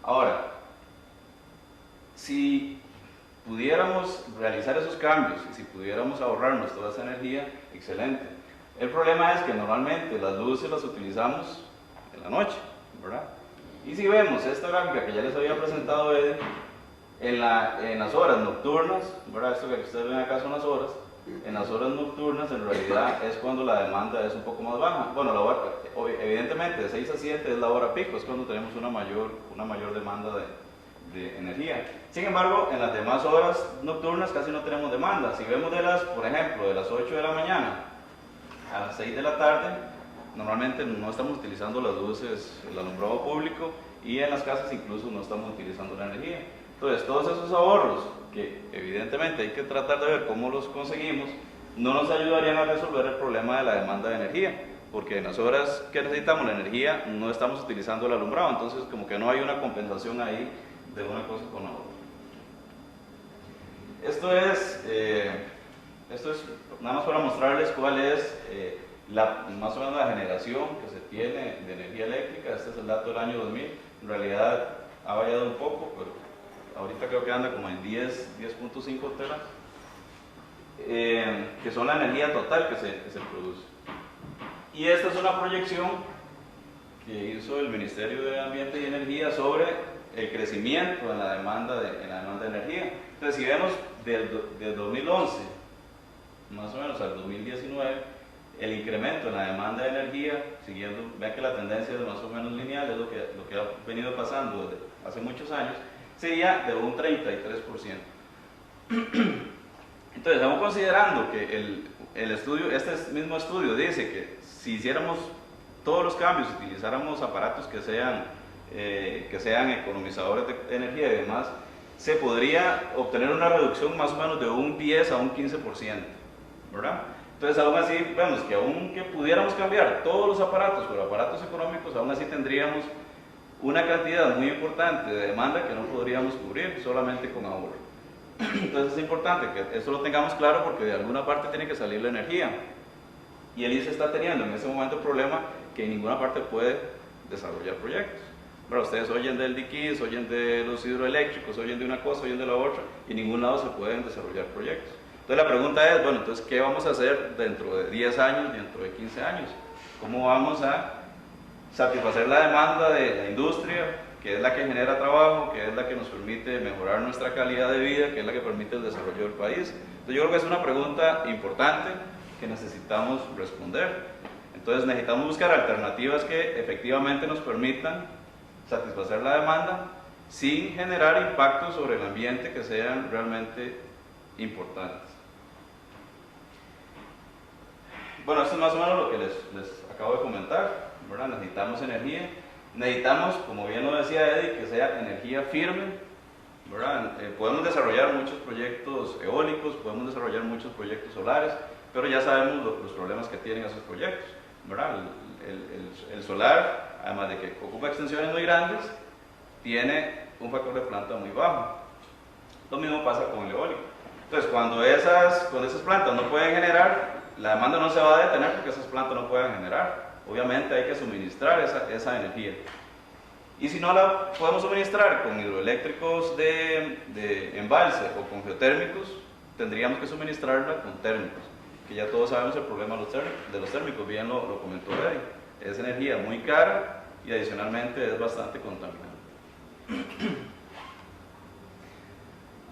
Ahora, si pudiéramos realizar esos cambios y si pudiéramos ahorrarnos toda esa energía, excelente. El problema es que normalmente las luces las utilizamos en la noche, ¿verdad? Y si vemos esta gráfica que ya les había presentado Eddie, en las horas nocturnas, ¿verdad? Esto que ustedes ven acá son las horas. En las horas nocturnas en realidad es cuando la demanda es un poco más baja. Bueno, evidentemente de 6 a 7 es la hora pico, es cuando tenemos una mayor demanda de energía. Sin embargo, en las demás horas nocturnas casi no tenemos demanda. Si vemos por ejemplo, de las 8 de la mañana a las 6 de la tarde, normalmente no estamos utilizando las luces, el alumbrado público, y en las casas incluso no estamos utilizando la energía. Entonces, todos esos ahorros, que evidentemente hay que tratar de ver cómo los conseguimos, no nos ayudarían a resolver el problema de la demanda de energía, porque en las horas que necesitamos la energía no estamos utilizando el alumbrado, entonces como que no hay una compensación ahí de una cosa con la otra. Esto es nada más para mostrarles cuál es más o menos la generación que se tiene de energía eléctrica. Este es el dato del año 2000. En realidad ha variado un poco, pero ahorita creo que anda como en 10.5 teras, que son la energía total que se produce. Y esta es una proyección que hizo el Ministerio de Ambiente y Energía sobre el crecimiento en la demanda de energía. Entonces, si vemos del 2011 más o menos al 2019, el incremento en la demanda de energía, vean que la tendencia es más o menos lineal, es lo que ha venido pasando desde hace muchos años, sería de un 33%. Entonces, estamos considerando que este mismo estudio dice que si hiciéramos todos los cambios, utilizáramos aparatos que sean economizadores de energía y demás, se podría obtener una reducción más o menos de un 10 a un 15%, ¿verdad? Entonces, aún así, vemos que aunque pudiéramos cambiar todos los aparatos por aparatos económicos, aún así tendríamos una cantidad muy importante de demanda que no podríamos cubrir solamente con ahorro. Entonces es importante que esto lo tengamos claro, porque de alguna parte tiene que salir la energía. Y el ICE está teniendo en ese momento el problema que en ninguna parte puede desarrollar proyectos. Bueno, ustedes oyen del DIQIS, oyen de los hidroeléctricos, oyen de una cosa, oyen de la otra, y en ningún lado se pueden desarrollar proyectos. Entonces la pregunta es, bueno, entonces, ¿qué vamos a hacer dentro de 10 años, dentro de 15 años? ¿Cómo vamos a satisfacer la demanda de la industria, que es la que genera trabajo, que es la que nos permite mejorar nuestra calidad de vida, que es la que permite el desarrollo del país? Entonces yo creo que es una pregunta importante que necesitamos responder. Entonces necesitamos buscar alternativas que efectivamente nos permitan satisfacer la demanda sin generar impactos sobre el ambiente que sean realmente importantes. Bueno, esto es más o menos lo que les acabo de comentar, ¿verdad? Necesitamos energía, necesitamos, como bien lo decía Eddie, que sea energía firme, ¿verdad? Podemos desarrollar muchos proyectos eólicos, podemos desarrollar muchos proyectos solares, pero ya sabemos los problemas que tienen esos proyectos, ¿verdad? El solar, además de que ocupa extensiones muy grandes, tiene un factor de planta muy bajo. Lo mismo pasa con el eólico. Entonces, cuando esas plantas no pueden generar, la demanda no se va a detener porque esas plantas no pueden generar. Obviamente hay que suministrar esa energía. Y si no la podemos suministrar con hidroeléctricos de embalse o con geotérmicos, tendríamos que suministrarla con térmicos, que ya todos sabemos el problema de los térmicos, bien lo comentó Eddie. Es energía muy cara y adicionalmente es bastante contaminante.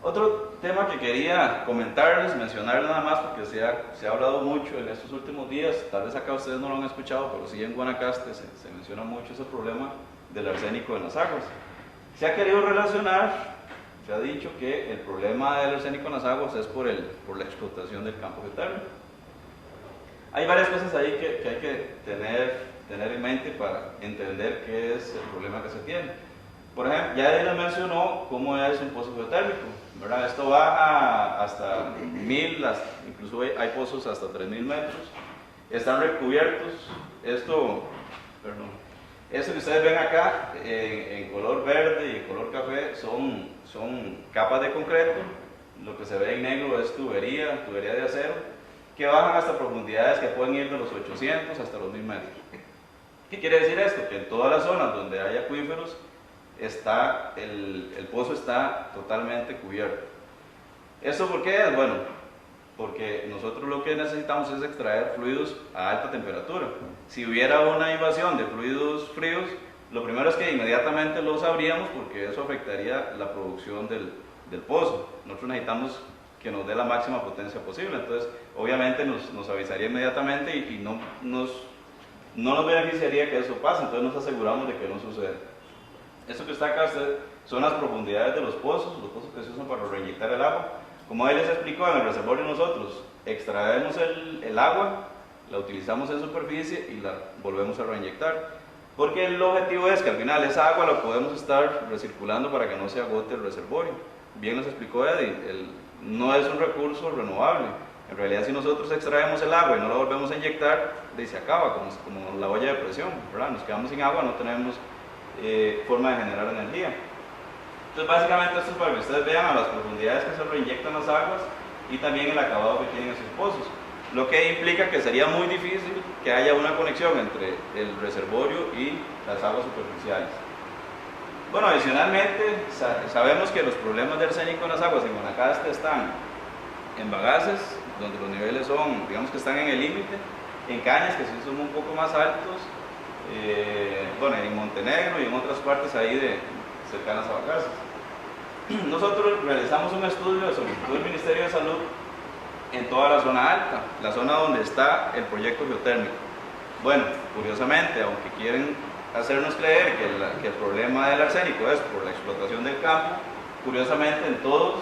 Otro tema que quería comentarles, mencionar nada más porque se ha hablado mucho en estos últimos días, tal vez acá ustedes no lo han escuchado, pero sí en Guanacaste se menciona mucho ese problema del arsénico en las aguas. Se ha querido relacionar, se ha dicho que el problema del arsénico en las aguas es por la explotación del campo geotérmico. Hay varias cosas ahí que hay que tener en mente para entender qué es el problema que se tiene. Por ejemplo, ya les mencionó cómo es un pozo geotérmico, ¿verdad? Esto baja hasta 1000, incluso hay pozos hasta 3000 metros, están recubiertos. Esto que ustedes ven acá en color verde y en color café son capas de concreto. Lo que se ve en negro es tubería de acero, que bajan hasta profundidades que pueden ir de los 800 hasta los 1000 metros. ¿Qué quiere decir esto? Que en todas las zonas donde hay acuíferos, el pozo está totalmente cubierto. ¿Esto por qué es? Bueno, porque nosotros lo que necesitamos es extraer fluidos a alta temperatura. Si hubiera una invasión de fluidos fríos, lo primero es que inmediatamente los abríamos porque eso afectaría la producción del pozo. Nosotros necesitamos que nos dé la máxima potencia posible, entonces obviamente nos avisaría inmediatamente y no nos beneficiaría que eso pase, entonces nos aseguramos de que no suceda. Esto que está acá son las profundidades de los pozos que se usan para reinyectar el agua. Como él les explicó, en el reservorio nosotros extraemos el agua, la utilizamos en superficie y la volvemos a reinyectar. Porque el objetivo es que al final esa agua la podemos estar recirculando para que no se agote el reservorio. Bien nos explicó Eddie, no es un recurso renovable. En realidad si nosotros extraemos el agua y no la volvemos a inyectar, se acaba, como la olla de presión, ¿verdad? Nos quedamos sin agua, no tenemos forma de generar energía. Entonces básicamente esto es para que ustedes vean a las profundidades que se reinyectan las aguas y también el acabado que tienen esos pozos, lo que implica que sería muy difícil que haya una conexión entre el reservorio y las aguas superficiales. Bueno, adicionalmente sabemos que los problemas de arsénico en las aguas en Guanacaste están en Bagaces, donde los niveles son, digamos que están en el límite, en Cañas, que sí son un poco más altos, bueno, en Montenegro y en otras partes ahí cercanas a Bagaces. Nosotros realizamos un estudio de solicitud del Ministerio de Salud en toda la zona alta, la zona donde está el proyecto geotérmico. Bueno, curiosamente, aunque quieren hacernos creer que el problema del arsénico es por la explotación del campo, curiosamente en todos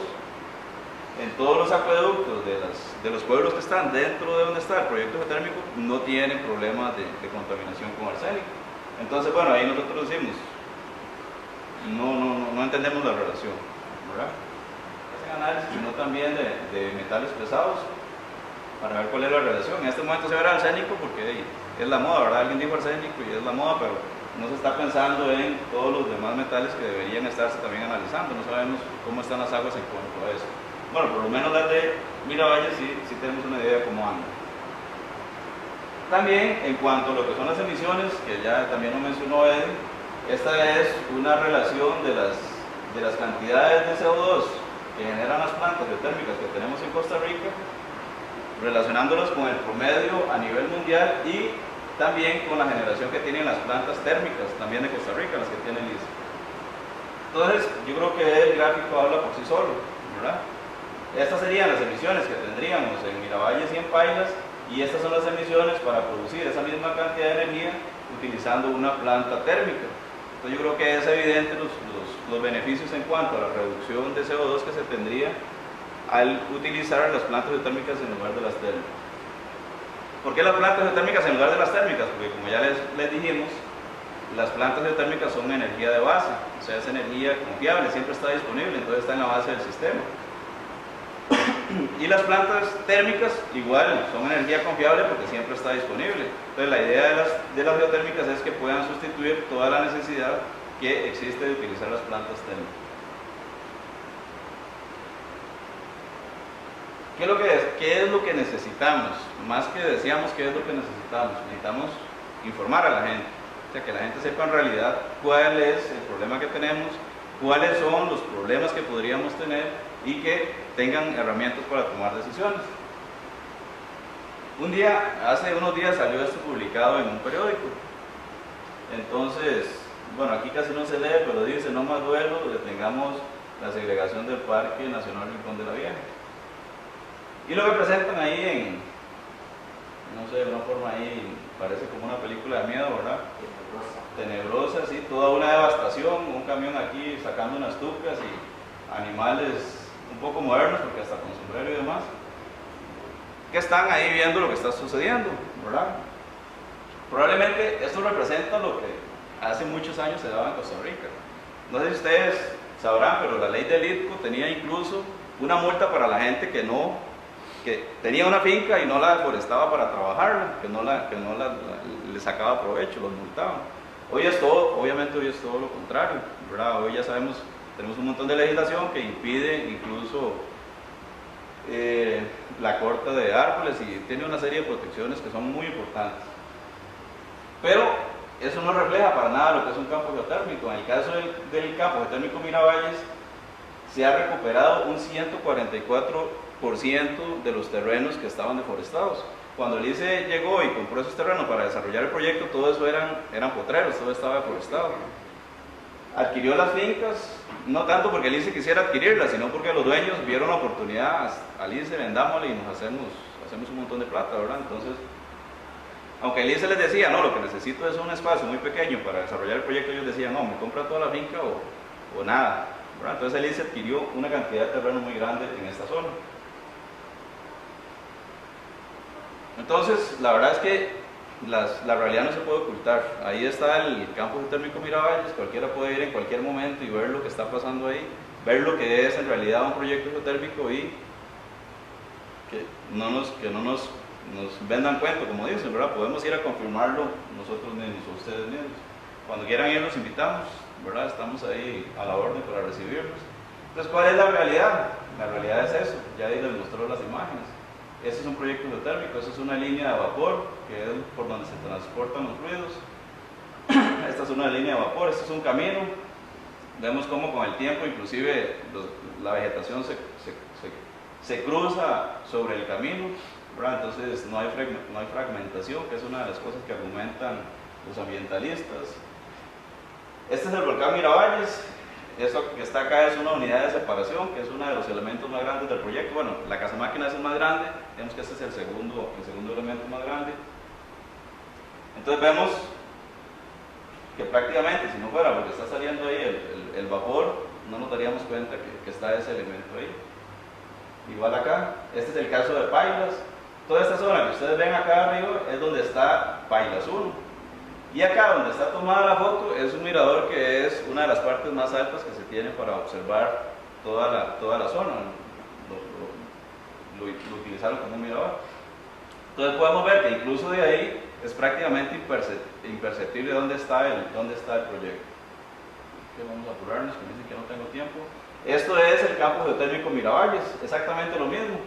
los acueductos de los pueblos que están dentro de donde está el proyecto geotérmico no tienen problemas de contaminación con arsénico. Entonces, bueno, ahí nosotros decimos, no entendemos la relación, ¿verdad? Hacen análisis, sino también de metales pesados para ver cuál es la relación. En este momento se ve el arsénico porque es la moda, ¿verdad? Alguien dijo arsénico y es la moda, pero no se está pensando en todos los demás metales que deberían estarse también analizando. No sabemos cómo están las aguas en cuanto a eso. Bueno, por lo menos las de Miravalle sí tenemos una idea de cómo andan. También en cuanto a lo que son las emisiones, que ya también lo mencionó Eddie, esta es una relación de las cantidades de CO2 que generan las plantas geotérmicas que tenemos en Costa Rica, relacionándolas con el promedio a nivel mundial y también con la generación que tienen las plantas térmicas también de Costa Rica, las que tienen LISA. Entonces, yo creo que el gráfico habla por sí solo, ¿verdad? Estas serían las emisiones que tendríamos en Miravalles y en Pailas, y estas son las emisiones para producir esa misma cantidad de energía utilizando una planta térmica. Entonces yo creo que es evidente los beneficios en cuanto a la reducción de CO2 que se tendría al utilizar las plantas geotérmicas en lugar de las térmicas. ¿Por qué las plantas geotérmicas en lugar de las térmicas? Porque como ya les dijimos, las plantas geotérmicas son energía de base, o sea, es energía confiable, siempre está disponible, entonces está en la base del sistema. Y las plantas térmicas igual son energía confiable porque siempre está disponible. Entonces la idea de las geotérmicas es que puedan sustituir toda la necesidad que existe de utilizar las plantas térmicas. ¿Qué es lo que necesitamos? Más que deseamos, ¿qué es lo que necesitamos? Necesitamos informar a la gente, o sea, que la gente sepa en realidad cuál es el problema que tenemos, cuáles son los problemas que podríamos tener y que tengan herramientas para tomar decisiones. Hace unos días salió esto publicado en un periódico. Entonces, bueno, aquí casi no se lee, pero dice: no más duelo, detengamos la segregación del Parque Nacional Rincón de la Vieja. Y lo que presentan ahí no sé, de una forma ahí, parece como una película de miedo, ¿verdad? Tenebrosa, sí, toda una devastación, un camión aquí sacando unas tucas y animales un poco modernos, porque hasta con sombrero y demás, que están ahí viendo lo que está sucediendo, ¿verdad? Probablemente esto representa lo que hace muchos años se daba en Costa Rica. No sé si ustedes sabrán, pero la ley del ITCO tenía incluso una multa para la gente que tenía una finca y no la deforestaba para trabajarla, que no le sacaba provecho, los multaban. Obviamente hoy es todo lo contrario, ¿verdad? Hoy ya sabemos, tenemos un montón de legislación que impide incluso la corta de árboles y tiene una serie de protecciones que son muy importantes. Pero eso no refleja para nada lo que es un campo geotérmico. En el caso del campo geotérmico Miravalles, se ha recuperado un 144% de los terrenos que estaban deforestados. Cuando el ICE llegó y compró esos terrenos para desarrollar el proyecto, todo eso eran potreros, todo estaba deforestado. Adquirió las fincas, no tanto porque el ICE quisiera adquirirlas, sino porque los dueños vieron la oportunidad: al ICE vendámosle y nos hacemos un montón de plata, ¿verdad? Entonces, aunque el ICE les decía: no, lo que necesito es un espacio muy pequeño para desarrollar el proyecto, ellos decían: no, me compra toda la finca o nada, ¿verdad? Entonces el ICE adquirió una cantidad de terreno muy grande en esta zona. Entonces, la verdad es que la realidad no se puede ocultar. Ahí está el campo geotérmico Miravalles, cualquiera puede ir en cualquier momento y ver lo que está pasando ahí, ver lo que es en realidad un proyecto geotérmico y que no nos vendan cuento, como dicen, ¿verdad? Podemos ir a confirmarlo nosotros mismos o ustedes mismos. Cuando quieran ir los invitamos, ¿verdad? Estamos ahí a la orden para recibirlos. Entonces, ¿cuál es la realidad? La realidad es eso, ya ahí les mostró las imágenes. Este es un proyecto geotérmico, esa es una línea de vapor, que es por donde se transportan los fluidos. Esta es una línea de vapor, este es un camino. Vemos cómo con el tiempo, inclusive, la vegetación se cruza sobre el camino, ¿verdad? Entonces no hay fragmentación, que es una de las cosas que argumentan los ambientalistas. Este es el volcán Miravalles. Eso que está acá es una unidad de separación, que es uno de los elementos más grandes del proyecto. Bueno, la casa máquina es el más grande, digamos que este es el segundo elemento más grande. Entonces vemos que prácticamente, si no fuera porque está saliendo ahí el vapor, no nos daríamos cuenta que está ese elemento ahí. Igual acá, este es el caso de Pailas. Toda esta zona que ustedes ven acá arriba es donde está Pailas 1. Y acá donde está tomada la foto es un mirador que es una de las partes más altas que se tiene para observar toda la zona. Lo utilizaron como un mirador. Entonces podemos ver que incluso de ahí es prácticamente imperceptible dónde está el proyecto. Okay, vamos a apurarnos, que me dicen que no tengo tiempo. Esto es el campo geotérmico Miravalles, exactamente lo mismo.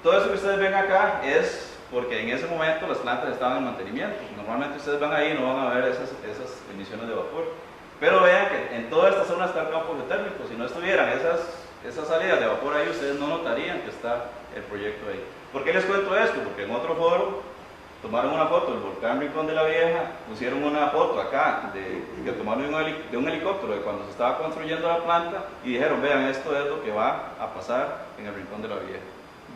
Todo eso que ustedes ven acá es porque en ese momento las plantas estaban en mantenimiento. Normalmente ustedes van ahí y no van a ver esas emisiones de vapor. Pero vean que en toda esta zona está el campo geotérmico. Si no estuvieran esas salidas de vapor ahí, ustedes no notarían que está el proyecto ahí. ¿Por qué les cuento esto? Porque en otro foro tomaron una foto del volcán Rincón de la Vieja, pusieron una foto acá que tomaron de un helicóptero de cuando se estaba construyendo la planta y dijeron: vean, esto es lo que va a pasar en el Rincón de la Vieja,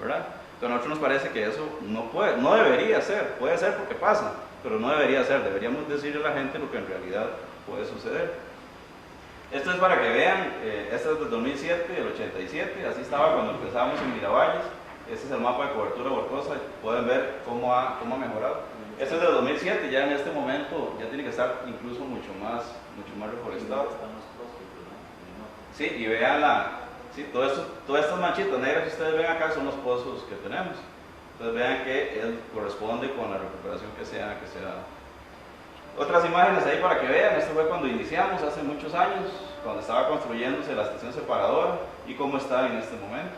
¿verdad? Entonces a nosotros nos parece que eso no debería ser, puede ser porque pasa, pero no debería ser. Deberíamos decirle a la gente lo que en realidad puede suceder. Esto es para que vean, esto es del 2007 y del 87, así estaba cuando empezamos en Miravalles. Este es el mapa de cobertura boscosa, pueden ver cómo ha mejorado. Este es del 2007, ya en este momento ya tiene que estar incluso mucho más reforestado. Sí, y vean sí, todas estas manchitas negras que ustedes ven acá son los pozos que tenemos. Entonces vean que él corresponde con la recuperación que se ha dado. Otras imágenes ahí para que vean. Esto fue cuando iniciamos, hace muchos años, cuando estaba construyéndose la estación separadora y cómo está en este momento.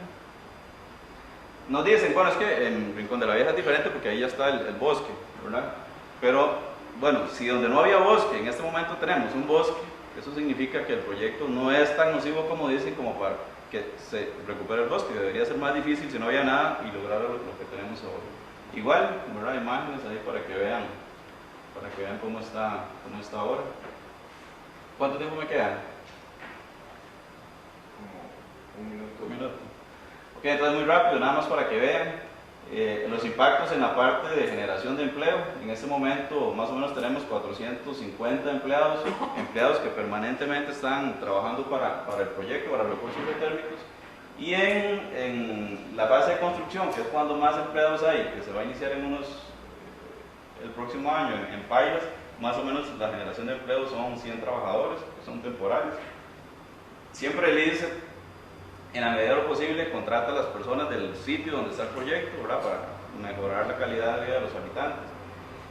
Nos dicen, bueno, es que en Rincón de la Vieja es diferente porque ahí ya está el bosque, ¿verdad? Pero, bueno, si donde no había bosque, en este momento tenemos un bosque, eso significa que el proyecto no es tan nocivo como dicen, como para que se recupere el bosque. Debería ser más difícil si no había nada y lograr lo que tenemos ahora. Igual, ¿verdad? Imágenes ahí para que vean cómo está ahora. ¿Cuánto tiempo me queda? Como un minuto. Un minuto. Ok, entonces muy rápido, nada más para que vean los impactos en la parte de generación de empleo. En este momento más o menos tenemos 450 empleados que permanentemente están trabajando para el proyecto, para recursos geotérmicos. Y en la fase de construcción, que es cuando más empleados hay, que se va a iniciar el próximo año en Pailas, más o menos la generación de empleo son 100 trabajadores, que son temporales. Siempre el ICE, en la medida de lo posible, contrata a las personas del sitio donde está el proyecto, ¿verdad? Para mejorar la calidad de vida de los habitantes.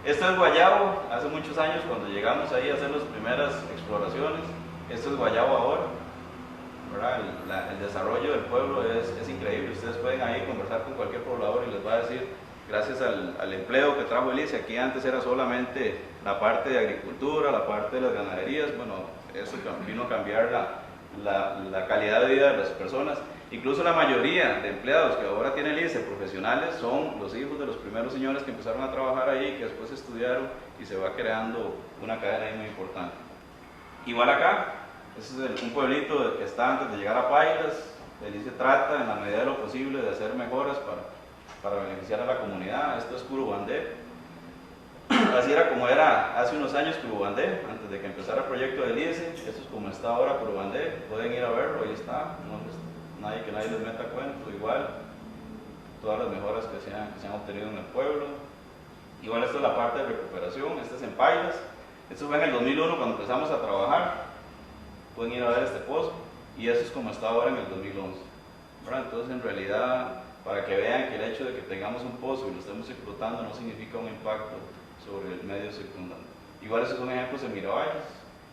Esto es Guayabo. Hace muchos años, cuando llegamos ahí a hacer las primeras exploraciones, esto es Guayabo ahora, ¿verdad? El desarrollo del pueblo es increíble. Ustedes pueden ahí conversar con cualquier poblador y les va a decir, gracias al empleo que trajo el ICE, aquí antes era solamente la parte de agricultura, la parte de las ganaderías. Bueno, eso vino a cambiar la calidad de vida de las personas. Incluso la mayoría de empleados que ahora tiene el ICE, profesionales, son los hijos de los primeros señores que empezaron a trabajar ahí, que después estudiaron, y se va creando una cadena ahí muy importante. Igual acá, este es un pueblito que está antes de llegar a Pailas. El ICE trata en la medida de lo posible de hacer mejoras para beneficiar a la comunidad. Esto es Curubandé. Así era como era hace unos años Curubandé, antes de que empezara el proyecto del ICE. Esto es como está ahora Curubandé. Pueden ir a verlo, ahí está. Que nadie les meta cuento. Igual, todas las mejoras que se han obtenido en el pueblo. Igual, esto es la parte de recuperación. Este es en Pailas. Esto fue en el 2001 cuando empezamos a trabajar. Pueden ir a ver este pozo. Y eso es como está ahora en el 2011. ¿Verdad? Entonces, en realidad, para que vean que el hecho de que tengamos un pozo y lo estemos explotando no significa un impacto sobre el medio circundante. Igual, estos son ejemplos en Miravalles.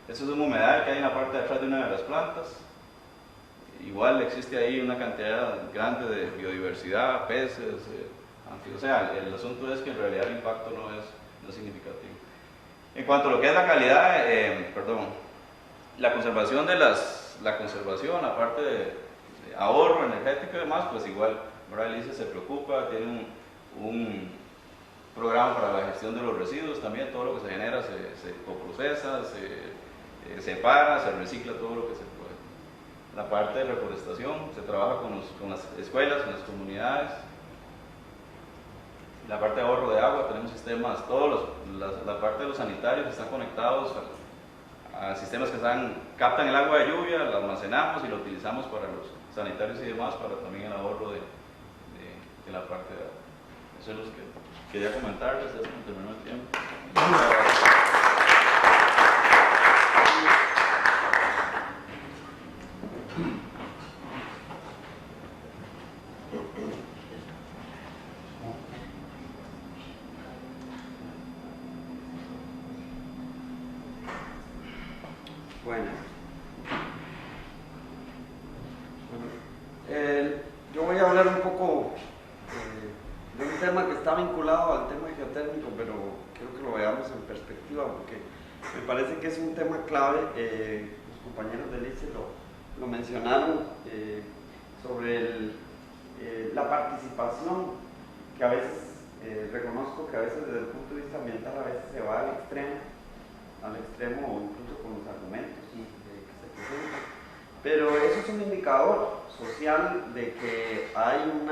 Esto es un humedal que hay en la parte de atrás de una de las plantas. Igual existe ahí una cantidad grande de biodiversidad, peces, o sea, el asunto es que en realidad el impacto no es significativo. En cuanto a lo que es la calidad, la conservación la parte de ahorro energético y demás, pues igual, ¿verdad? El ICE se preocupa, tiene un programa para la gestión de los residuos también. Todo lo que se genera se coprocesa, se separa, se recicla todo lo que se puede. La parte de reforestación, se trabaja con las escuelas, con las comunidades. La parte de ahorro de agua, tenemos sistemas, la parte de los sanitarios están conectados a sistemas que captan el agua de lluvia, la almacenamos y la utilizamos para los sanitarios y demás, para también el ahorro de la parte de agua. Eso es lo que quería comentarles, ya se me terminó el tiempo. Yo voy a hablar un poco de un tema que está vinculado al tema geotérmico, pero quiero que lo veamos en perspectiva porque me parece que es un tema clave. Los compañeros del ICE lo mencionaron sobre la participación, que a veces reconozco que a veces desde el punto de vista ambiental a veces se va al extremo o incluso con los argumentos que se presentan. Pero eso es un indicador social de que hay un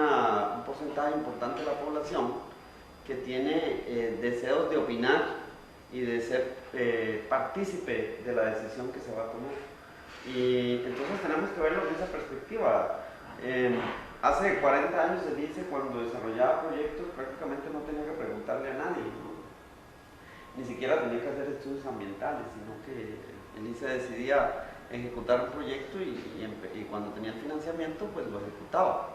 porcentaje importante de la población que tiene deseos de opinar y de ser partícipe de la decisión que se va a tomar. Y entonces tenemos que verlo en esa perspectiva. Hace 40 años el ICE, cuando desarrollaba proyectos, prácticamente no tenía que preguntarle a nadie, ¿no? Ni siquiera tenía que hacer estudios ambientales, sino que el ICE decidía ejecutar un proyecto y cuando tenía el financiamiento, pues lo ejecutaba.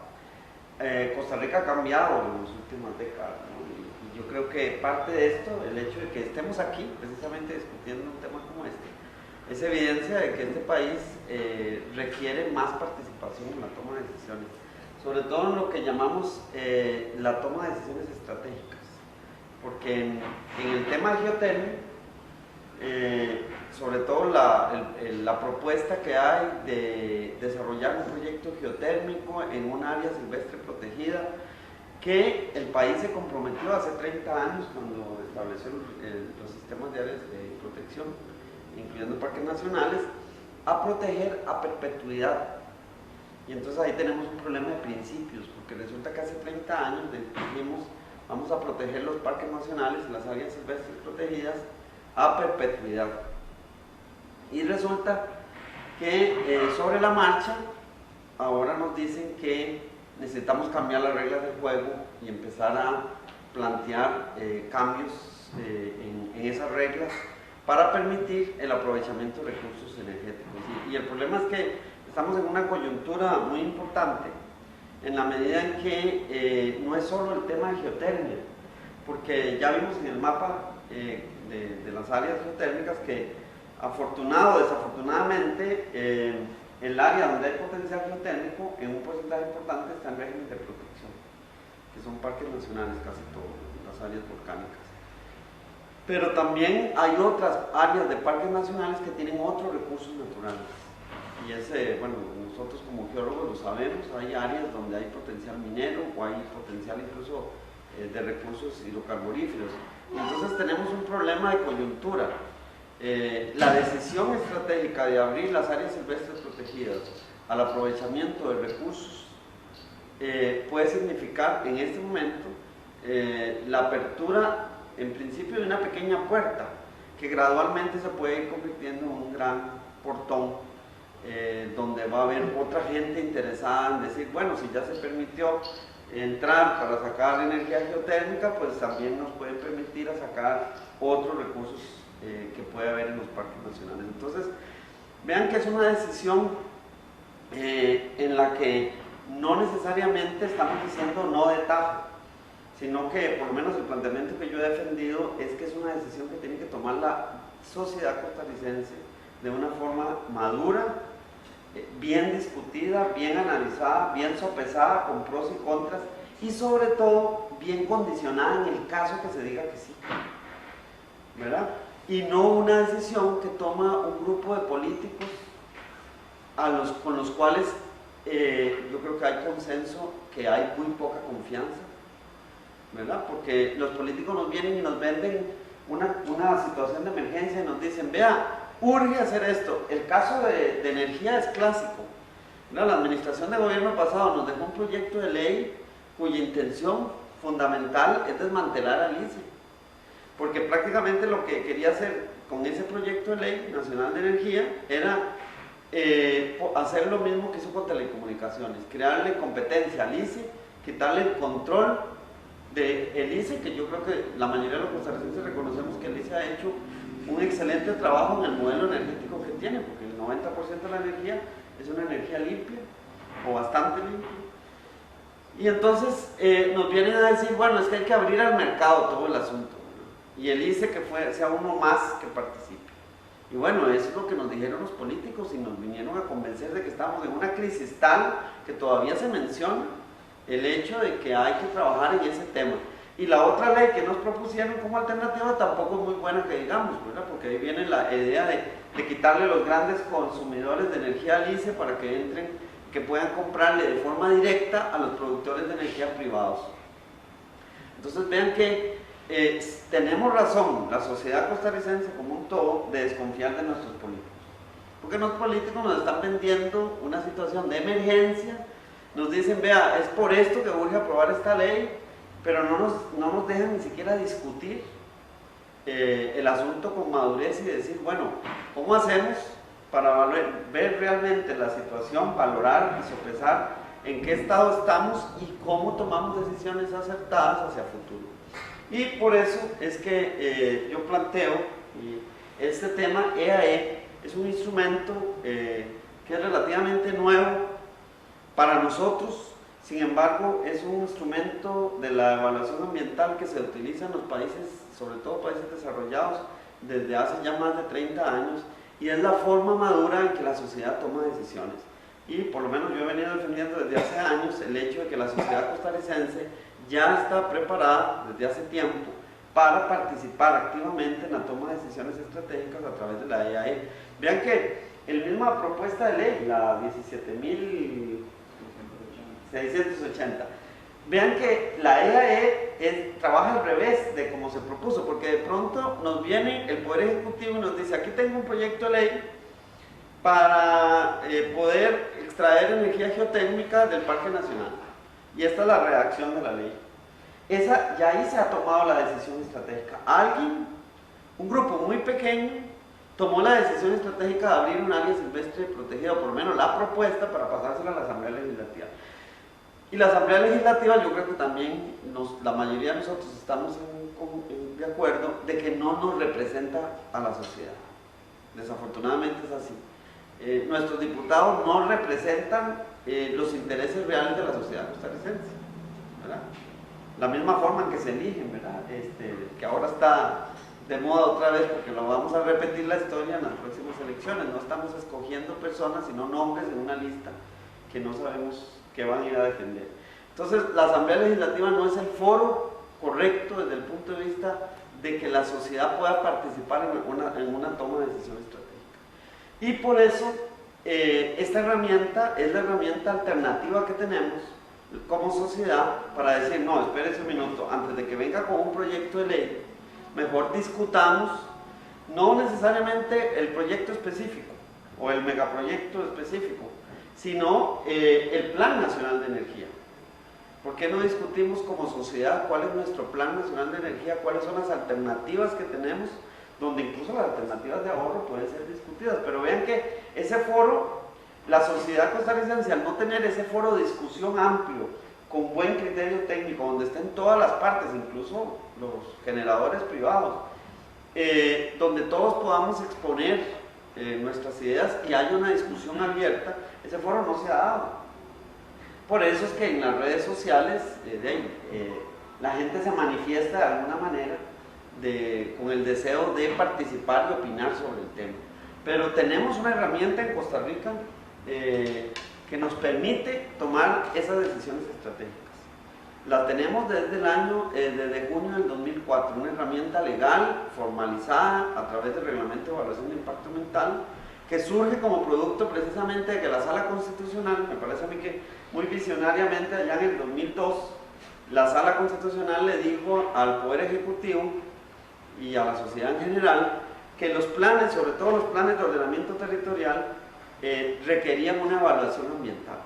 Costa Rica ha cambiado en las últimas décadas, ¿no? Y yo creo que parte de esto, el hecho de que estemos aquí, precisamente discutiendo un tema como este, es evidencia de que este país requiere más participación en la toma de decisiones. sobre todo en lo que llamamos la toma de decisiones estratégicas, porque en el tema de geotermia, sobre todo la propuesta que hay de desarrollar un proyecto geotérmico en un área silvestre protegida, que el país se comprometió hace 30 años cuando estableció los sistemas de áreas de protección, incluyendo parques nacionales, a proteger a perpetuidad. Y entonces ahí tenemos un problema de principios, porque resulta que hace 30 años dijimos vamos a proteger los parques nacionales y las áreas silvestres protegidas a perpetuidad. Y resulta que sobre la marcha ahora nos dicen que necesitamos cambiar las reglas del juego y empezar a plantear cambios en esas reglas para permitir el aprovechamiento de recursos energéticos. Y el problema es que estamos en una coyuntura muy importante en la medida en que no es solo el tema de geotermia, porque ya vimos en el mapa de las áreas geotérmicas que afortunado o desafortunadamente el área donde hay potencial geotérmico en un porcentaje importante está en régimen de protección, que son parques nacionales casi todas las áreas volcánicas. Pero también hay otras áreas de parques nacionales que tienen otros recursos naturales. Y bueno, nosotros como geólogos lo sabemos, hay áreas donde hay potencial minero o hay potencial incluso de recursos hidrocarburíferos. Entonces tenemos un problema de coyuntura. La decisión estratégica de abrir las áreas silvestres protegidas al aprovechamiento de recursos puede significar en este momento la apertura en principio de una pequeña puerta que gradualmente se puede ir convirtiendo en un gran portón donde va a haber otra gente interesada en decir, bueno, si ya se permitió entrar para sacar energía geotérmica, pues también nos puede permitir a sacar otros recursos que puede haber en los parques nacionales. Entonces, vean que es una decisión en la que no necesariamente estamos diciendo no de tajo, sino que por lo menos el planteamiento que yo he defendido es que es una decisión que tiene que tomar la sociedad costarricense de una forma madura, bien discutida, bien analizada, bien sopesada, con pros y contras, y sobre todo bien condicionada en el caso que se diga que sí, ¿verdad? Y no una decisión que toma un grupo de políticos con los cuales yo creo que hay consenso, que hay muy poca confianza, ¿verdad? Porque los políticos nos vienen y nos venden una situación de emergencia y nos dicen, vea, urge hacer esto. El caso de energía es clásico, ¿verdad? La administración de gobierno pasado nos dejó un proyecto de ley cuya intención fundamental es desmantelar al ICE, porque prácticamente lo que quería hacer con ese proyecto de ley nacional de energía era hacer lo mismo que hizo con telecomunicaciones, crearle competencia al ICE, quitarle el control del ICE, que yo creo que la mayoría de los costarricenses reconocemos que el ICE ha hecho un excelente trabajo en el modelo energético que tiene, porque el 90% de la energía es una energía limpia, o bastante limpia. Y entonces nos vienen a decir, bueno, es que hay que abrir al mercado todo el asunto, ¿no? Y el ICE que sea uno más que participe. Y bueno, eso es lo que nos dijeron los políticos y nos vinieron a convencer de que estamos en una crisis tal que todavía se menciona el hecho de que hay que trabajar en ese tema. Y la otra ley que nos propusieron como alternativa tampoco es muy buena que digamos, ¿verdad? Porque ahí viene la idea de quitarle los grandes consumidores de energía al ICE para que entren, que puedan comprarle de forma directa a los productores de energía privados. Entonces vean que tenemos razón, la sociedad costarricense como un todo, de desconfiar de nuestros políticos. Porque los políticos nos están vendiendo una situación de emergencia, nos dicen, vea, es por esto que urge aprobar esta ley, pero no nos dejan ni siquiera discutir el asunto con madurez y decir, bueno, ¿cómo hacemos para ver realmente la situación, valorar y sopesar en qué estado estamos y cómo tomamos decisiones acertadas hacia futuro? Y por eso es que yo planteo este tema. EAE es un instrumento que es relativamente nuevo para nosotros. Sin embargo, es un instrumento de la evaluación ambiental que se utiliza en los países, sobre todo países desarrollados, desde hace ya más de 30 años, y es la forma madura en que la sociedad toma decisiones. y por lo menos yo he venido defendiendo desde hace años el hecho de que la sociedad costarricense ya está preparada desde hace tiempo para participar activamente en la toma de decisiones estratégicas a través de la EAE. Vean que la misma propuesta de ley, la 17.680, vean que la EAE trabaja al revés de cómo se propuso, porque de pronto nos viene el Poder Ejecutivo y nos dice, aquí tengo un proyecto de ley para poder extraer energía geotérmica del Parque Nacional. Y esta es la redacción de la ley. Ya ahí se ha tomado la decisión estratégica. Alguien, un grupo muy pequeño, tomó la decisión estratégica de abrir un área silvestre protegida, o por lo menos la propuesta, para pasársela a la Asamblea Legislativa. Y la Asamblea Legislativa, yo creo que también la mayoría de nosotros estamos de acuerdo de que no nos representa a la sociedad. Desafortunadamente es así. Nuestros diputados no representan los intereses reales de la sociedad costarricense, ¿verdad? La misma forma en que se eligen, ¿verdad? Que ahora está de moda otra vez porque lo vamos a repetir la historia en las próximas elecciones. No estamos escogiendo personas, sino nombres en una lista que no sabemos qué van a ir a defender. Entonces, la Asamblea Legislativa no es el foro correcto desde el punto de vista de que la sociedad pueda participar en una toma de decisión estratégica. Y por eso, esta herramienta es la herramienta alternativa que tenemos como sociedad para decir, no, espérese un minuto, antes de que venga con un proyecto de ley, mejor discutamos no necesariamente el proyecto específico o el megaproyecto específico, sino el Plan Nacional de Energía. ¿Por qué no discutimos como sociedad cuál es nuestro Plan Nacional de Energía, cuáles son las alternativas que tenemos, donde incluso las alternativas de ahorro pueden ser discutidas? Pero vean que ese foro, la sociedad costarricense, al no tener ese foro de discusión amplio, con buen criterio técnico, donde estén todas las partes, incluso los generadores privados, donde todos podamos exponer nuestras ideas y haya una discusión abierta, ese foro no se ha dado. Por eso es que en las redes sociales la gente se manifiesta de alguna manera con el deseo de participar y opinar sobre el tema. Pero tenemos una herramienta en Costa Rica que nos permite tomar esas decisiones estratégicas. La tenemos desde junio del 2004, una herramienta legal, formalizada a través del Reglamento de Evaluación de Impacto Ambiental, que surge como producto precisamente de que la Sala Constitucional, me parece a mí que muy visionariamente allá en el 2002, la Sala Constitucional le dijo al Poder Ejecutivo y a la sociedad en general que los planes, sobre todo los planes de ordenamiento territorial, requerían una evaluación ambiental.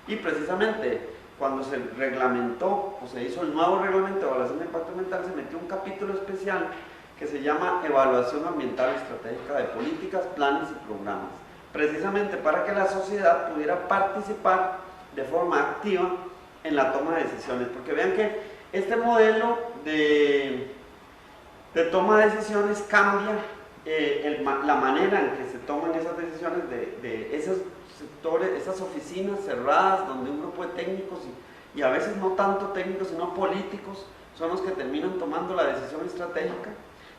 Y precisamente cuando se reglamentó o se hizo el nuevo reglamento de evaluación de impacto ambiental, se metió un capítulo especial que se llama Evaluación Ambiental Estratégica de Políticas, Planes y Programas, precisamente para que la sociedad pudiera participar de forma activa en la toma de decisiones. Porque vean que este modelo de toma de decisiones cambia la manera en que se toman esas decisiones de esos sectores, esas oficinas cerradas donde un grupo de técnicos y a veces no tanto técnicos sino políticos son los que terminan tomando la decisión estratégica,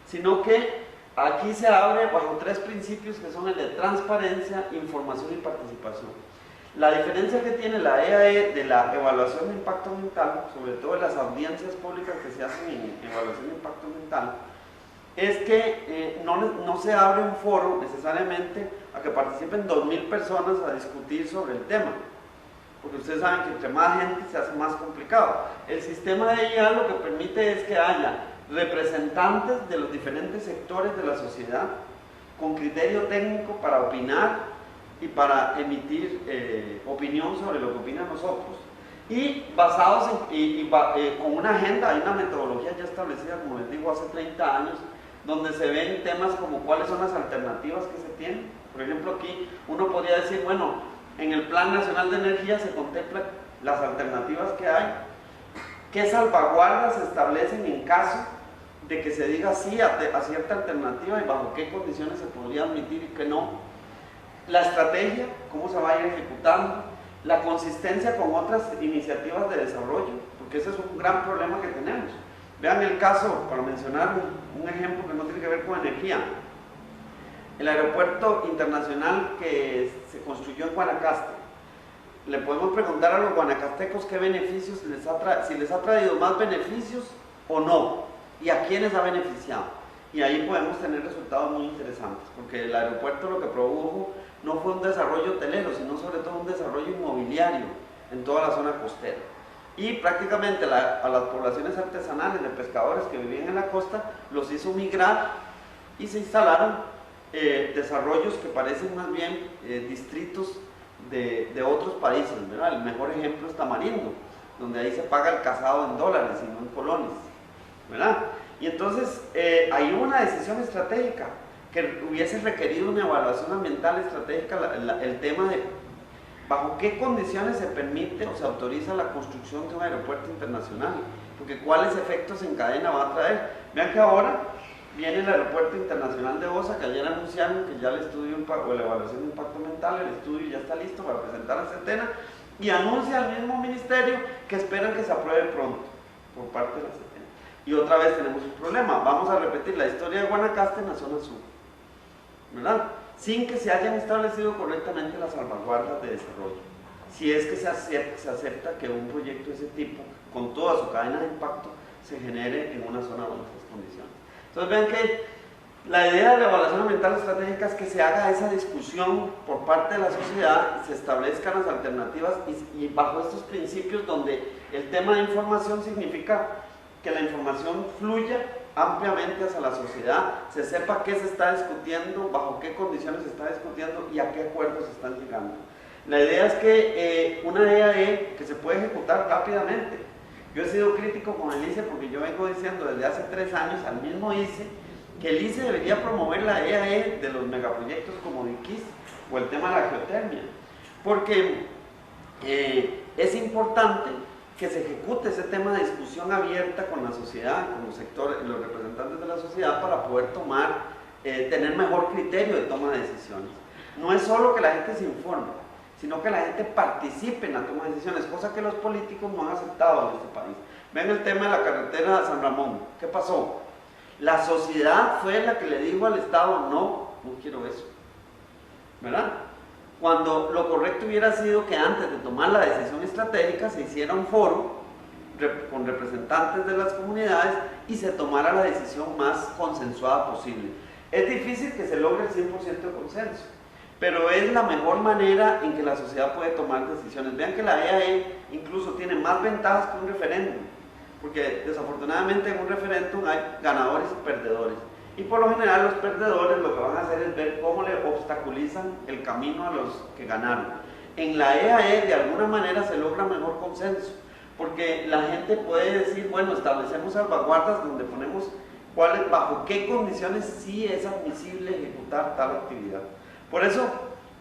sino que aquí se abre bajo tres principios que son el de transparencia, información y participación. La diferencia que tiene la EAE de la evaluación de impacto ambiental, sobre todo de las audiencias públicas que se hacen en evaluación de impacto ambiental, es que no se abre un foro necesariamente a que participen 2.000 personas a discutir sobre el tema, porque ustedes saben que entre más gente se hace más complicado. El sistema de IA lo que permite es que haya representantes de los diferentes sectores de la sociedad con criterio técnico para opinar y para emitir opinión sobre lo que opinan nosotros, y basados con una agenda, hay una metodología ya establecida, como les digo, hace 30 años, donde se ven temas como cuáles son las alternativas que se tienen. Por ejemplo, aquí uno podría decir, bueno, en el Plan Nacional de Energía se contemplan las alternativas que hay, qué salvaguardas se establecen en caso de que se diga sí a cierta alternativa y bajo qué condiciones se podría admitir y qué no, la estrategia, cómo se va a ir ejecutando, la consistencia con otras iniciativas de desarrollo, porque ese es un gran problema que tenemos. Vean el caso, para mencionar un ejemplo que no tiene que ver con energía, el aeropuerto internacional que se construyó en Guanacaste. le podemos preguntar a los guanacastecos qué beneficios si les ha traído más beneficios o no, y a quiénes ha beneficiado. Y ahí podemos tener resultados muy interesantes, porque el aeropuerto lo que produjo no fue un desarrollo hotelero, sino sobre todo un desarrollo inmobiliario en toda la zona costera. Y prácticamente a las poblaciones artesanales de pescadores que vivían en la costa los hizo migrar y se instalaron desarrollos que parecen más bien distritos de otros países, ¿verdad? El mejor ejemplo es Tamarindo, donde ahí se paga el casado en dólares y no en colones, ¿verdad? Y entonces hay una decisión estratégica que hubiese requerido una evaluación ambiental estratégica, el tema de bajo qué condiciones se permite o se autoriza la construcción de un aeropuerto internacional, porque cuáles efectos en cadena va a traer. Vean que ahora viene el aeropuerto internacional de Osa, que ayer anunciaron que ya el estudio o la evaluación de impacto ambiental, el estudio ya está listo para presentar a Setena, y anuncia al mismo ministerio que esperan que se apruebe pronto por parte de la Setena. Y otra vez tenemos un problema, vamos a repetir la historia de Guanacaste en la zona sur, ¿verdad? Sin que se hayan establecido correctamente las salvaguardas de desarrollo. Si es que se acepta que un proyecto de ese tipo, con toda su cadena de impacto, se genere en una zona bajo esas condiciones. Entonces ven que la idea de la evaluación ambiental estratégica es que se haga esa discusión por parte de la sociedad, se establezcan las alternativas y bajo estos principios donde el tema de información significa que la información fluya ampliamente hacia la sociedad, se sepa qué se está discutiendo, bajo qué condiciones se está discutiendo y a qué acuerdos se están llegando. La idea es que una EAE que se puede ejecutar rápidamente. Yo he sido crítico con el ICE porque yo vengo diciendo desde hace 3 años al mismo ICE que el ICE debería promover la EAE de los megaproyectos como Diquís o el tema de la geotermia, porque es importante que se ejecute ese tema de discusión abierta con la sociedad, con los sectores, los representantes de la sociedad para poder tener mejor criterio de toma de decisiones. No es solo que la gente se informe, sino que la gente participe en la toma de decisiones, cosa que los políticos no han aceptado en este país. Ven el tema de la carretera de San Ramón, ¿qué pasó? La sociedad fue la que le dijo al Estado, no quiero eso, ¿verdad? Cuando lo correcto hubiera sido que antes de tomar la decisión estratégica se hiciera un foro con representantes de las comunidades y se tomara la decisión más consensuada posible. Es difícil que se logre el 100% de consenso, pero es la mejor manera en que la sociedad puede tomar decisiones. Vean que la EAE incluso tiene más ventajas que un referéndum, porque desafortunadamente en un referéndum hay ganadores y perdedores. Y por lo general los perdedores lo que van a hacer es ver cómo le obstaculizan el camino a los que ganaron. En la EAE de alguna manera se logra mejor consenso, porque la gente puede decir, bueno, establecemos salvaguardas donde ponemos bajo qué condiciones sí es admisible ejecutar tal actividad. Por eso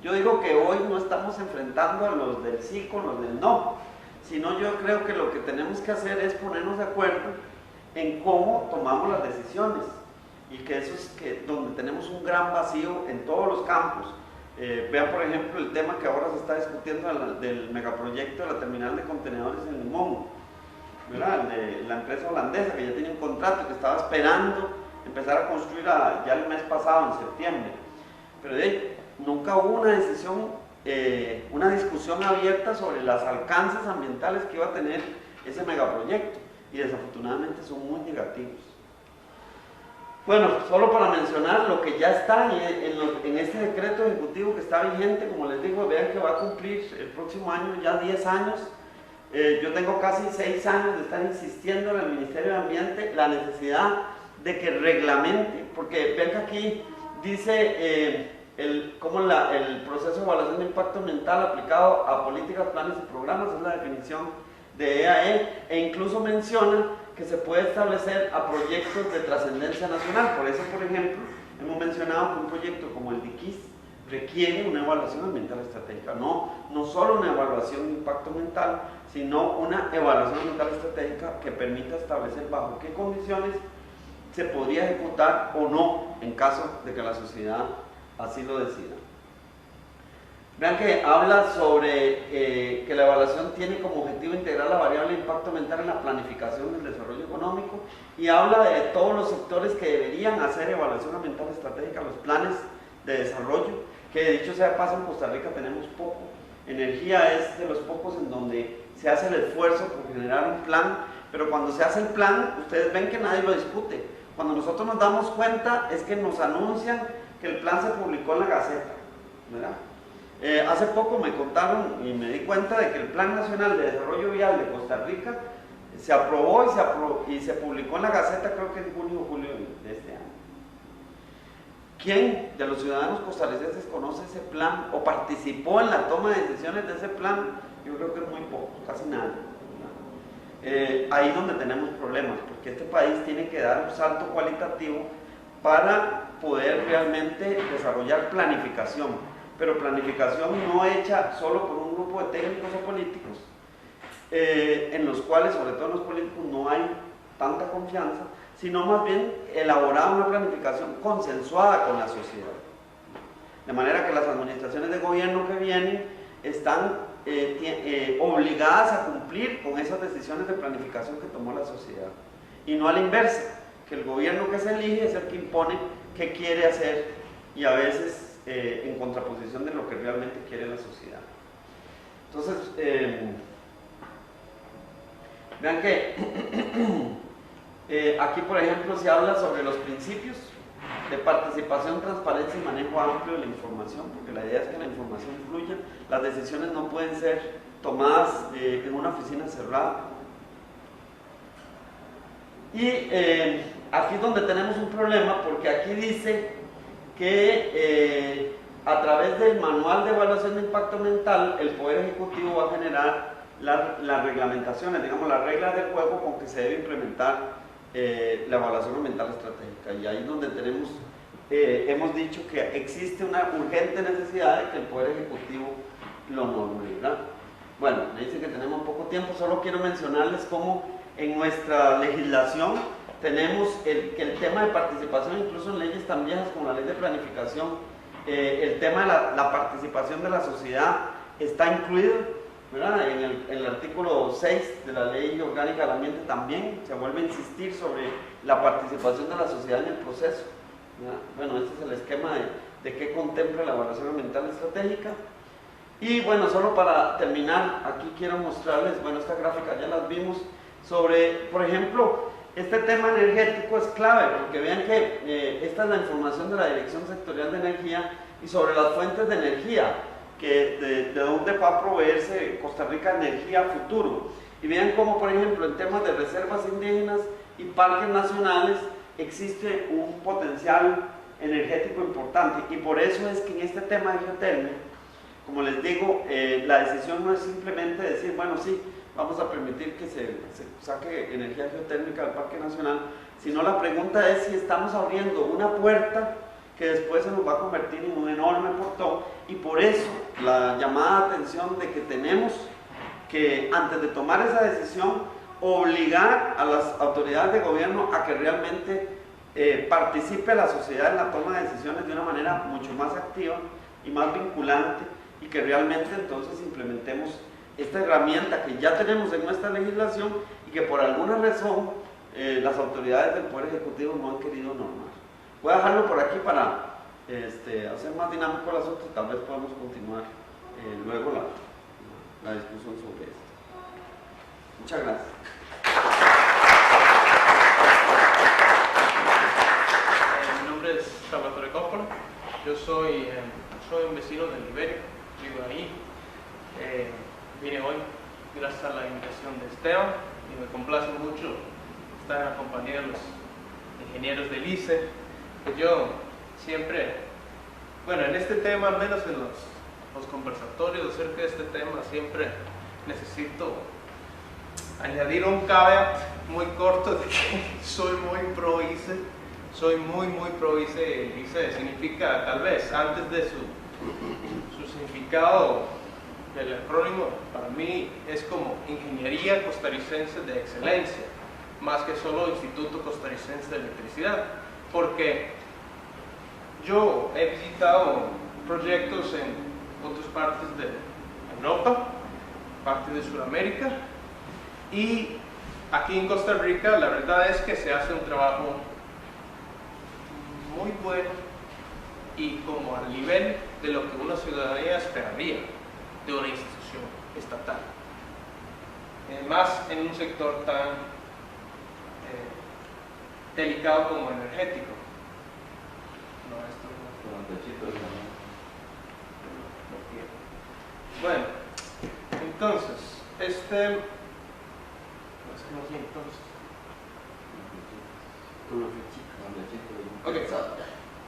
yo digo que hoy no estamos enfrentando a los del sí con los del no, sino yo creo que lo que tenemos que hacer es ponernos de acuerdo en cómo tomamos las decisiones. Y que eso es donde tenemos un gran vacío en todos los campos. Vean por ejemplo el tema que ahora se está discutiendo del megaproyecto de la terminal de contenedores en Limón, ¿verdad? De la empresa holandesa que ya tiene un contrato, que estaba esperando empezar a construir ya el mes pasado, en septiembre. Pero nunca hubo una discusión abierta sobre los alcances ambientales que iba a tener ese megaproyecto, y desafortunadamente son muy negativos. Bueno, solo para mencionar lo que ya está en este decreto ejecutivo que está vigente, como les digo, vean que va a cumplir el próximo año ya 10 años. Yo tengo casi 6 años de estar insistiendo en el Ministerio de Ambiente la necesidad de que reglamente, porque vean que aquí dice cómo el proceso de evaluación de impacto ambiental aplicado a políticas, planes y programas, es la definición de EAE, e incluso menciona que se puede establecer a proyectos de trascendencia nacional. Por eso, por ejemplo, hemos mencionado que un proyecto como el Diquís requiere una evaluación ambiental estratégica, no solo una evaluación de impacto ambiental, sino una evaluación ambiental estratégica que permita establecer bajo qué condiciones se podría ejecutar o no en caso de que la sociedad así lo decida. Vean que habla sobre que la evaluación tiene como objetivo integrar la variable de impacto ambiental en la planificación del desarrollo económico, y habla de todos los sectores que deberían hacer evaluación ambiental estratégica, los planes de desarrollo, que dicho sea de paso en Costa Rica tenemos poco Energía es de los pocos en donde se hace el esfuerzo por generar un plan, pero cuando se hace el plan, ustedes ven que nadie lo discute. Cuando nosotros nos damos cuenta es que nos anuncian que el plan se publicó en la Gaceta, ¿verdad? Hace poco me contaron y me di cuenta de que el Plan Nacional de Desarrollo Vial de Costa Rica se aprobó y se publicó en la Gaceta, creo que en junio o julio de este año. ¿Quién de los ciudadanos costarricenses conoce ese plan o participó en la toma de decisiones de ese plan? Yo creo que es muy poco, casi nada. Ahí es donde tenemos problemas, porque este país tiene que dar un salto cualitativo para poder realmente desarrollar planificación, pero planificación no hecha solo por un grupo de técnicos o políticos, en los cuales, sobre todo en los políticos, no hay tanta confianza, sino más bien elaborar una planificación consensuada con la sociedad. De manera que las administraciones de gobierno que vienen están obligadas a cumplir con esas decisiones de planificación que tomó la sociedad. Y no a la inversa, que el gobierno que se elige es el que impone qué quiere hacer y a veces en contraposición de lo que realmente quiere la sociedad. Entonces, vean que aquí, por ejemplo, se habla sobre los principios de participación, transparencia y manejo amplio de la información, porque la idea es que la información fluya, las decisiones no pueden ser tomadas en una oficina cerrada. Y aquí es donde tenemos un problema, porque aquí dice que a través del manual de evaluación de impacto ambiental, el Poder Ejecutivo va a generar las reglamentaciones, digamos, las reglas del juego con que se debe implementar la evaluación ambiental estratégica. Y ahí es donde tenemos, hemos dicho que existe una urgente necesidad de que el Poder Ejecutivo lo norme, ¿verdad? Bueno, me dicen que tenemos poco tiempo, solo quiero mencionarles cómo en nuestra legislación tenemos que el tema de participación, incluso en leyes tan viejas como la ley de planificación, el tema de la participación de la sociedad está incluido, ¿verdad? En el artículo 6 de la Ley Orgánica del Ambiente también se vuelve a insistir sobre la participación de la sociedad en el proceso, ¿verdad? Bueno, este es el esquema de qué contempla la evaluación ambiental estratégica. Y bueno, solo para terminar, aquí quiero mostrarles, bueno, esta gráfica ya las vimos, sobre, por ejemplo, este tema energético es clave, porque vean que esta es la información de la Dirección Sectorial de Energía y sobre las fuentes de energía, que de dónde va a proveerse Costa Rica energía a futuro. Y vean cómo, por ejemplo, en temas de reservas indígenas y parques nacionales existe un potencial energético importante, y por eso es que en este tema de geotermia, como les digo, la decisión no es simplemente decir, bueno, sí, vamos a permitir que se saque energía geotérmica del Parque Nacional, sino la pregunta es si estamos abriendo una puerta que después se nos va a convertir en un enorme portón, y por eso la llamada de atención de que tenemos que, antes de tomar esa decisión, obligar a las autoridades de gobierno a que realmente participe la sociedad en la toma de decisiones de una manera mucho más activa y más vinculante, y que realmente entonces implementemos esta herramienta que ya tenemos en nuestra legislación y que por alguna razón las autoridades del Poder Ejecutivo no han querido normar. Voy a dejarlo por aquí para hacer más dinámico el asunto, y tal vez podamos continuar luego la discusión sobre esto. Muchas gracias. Mi nombre es Salvatore Coppola, yo soy un vecino de Liberia, vivo ahí. Vine hoy gracias a la invitación de Esteban y me complace mucho estar en compañía de los ingenieros del ICE. Yo siempre, bueno, en este tema, al menos en los conversatorios acerca de este tema, siempre necesito añadir un caveat muy corto de que soy muy pro ICE, soy muy pro ICE. ICE significa, tal vez, antes de su significado del acrónimo, para mí es como Ingeniería Costarricense de Excelencia, más que solo Instituto Costarricense de Electricidad, porque yo he visitado proyectos en otras partes de Europa, parte de Sudamérica, y aquí en Costa Rica la verdad es que se hace un trabajo muy bueno y como al nivel de lo que una ciudadanía esperaría. de una institución estatal. Más en un sector tan delicado como energético. No, esto no. Bueno, entonces, Ok,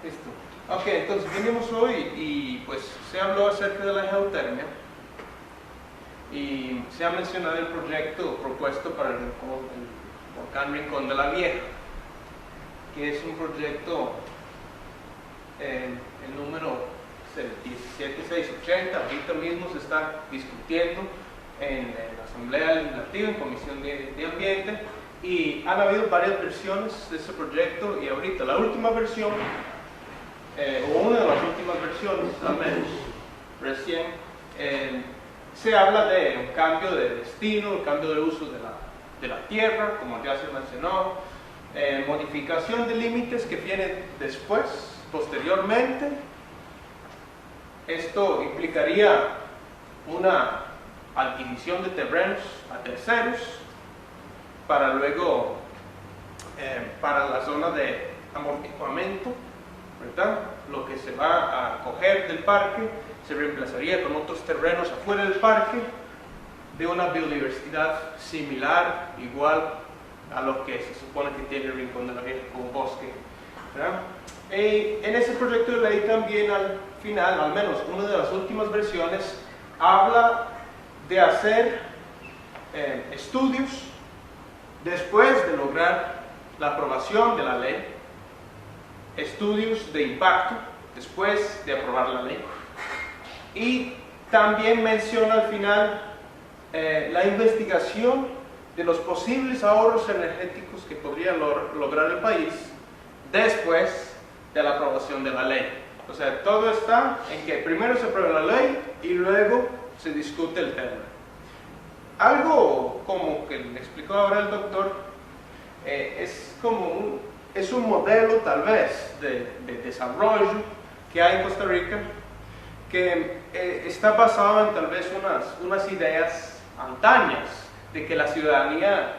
listo. Ok, entonces vinimos hoy y pues se habló acerca de la geotermia y se ha mencionado el proyecto propuesto para el volcán Rincón de la Vieja, que es un proyecto, el número 17680, ahorita mismo se está discutiendo en la Asamblea Legislativa, en Comisión de Ambiente, y han habido varias versiones de ese proyecto y ahorita la última versión, o una de las últimas versiones, al menos recién, se habla de un cambio de destino, un cambio de uso de la tierra, como ya se mencionó, modificación de límites que vienen después, posteriormente. Esto implicaría una adquisición de terrenos a terceros para luego, para la zona de amortiguamiento, ¿verdad? Lo que se va a coger del parque se reemplazaría con otros terrenos afuera del parque de una biodiversidad similar, igual a lo que se supone que tiene el Rincón de la Vieja como bosque, ¿verdad? En ese proyecto de ley también al final, al menos una de las últimas versiones, habla de hacer estudios después de lograr la aprobación de la ley, estudios de impacto después de aprobar la ley, y también menciona al final la investigación de los posibles ahorros energéticos que podría lograr el país después de la aprobación de la ley. O sea, todo está en que primero se aprueba la ley y luego se discute el tema. Algo como que le explicó ahora el doctor, es un modelo tal vez de desarrollo que hay en Costa Rica que está basado en tal vez unas ideas antañas de que la ciudadanía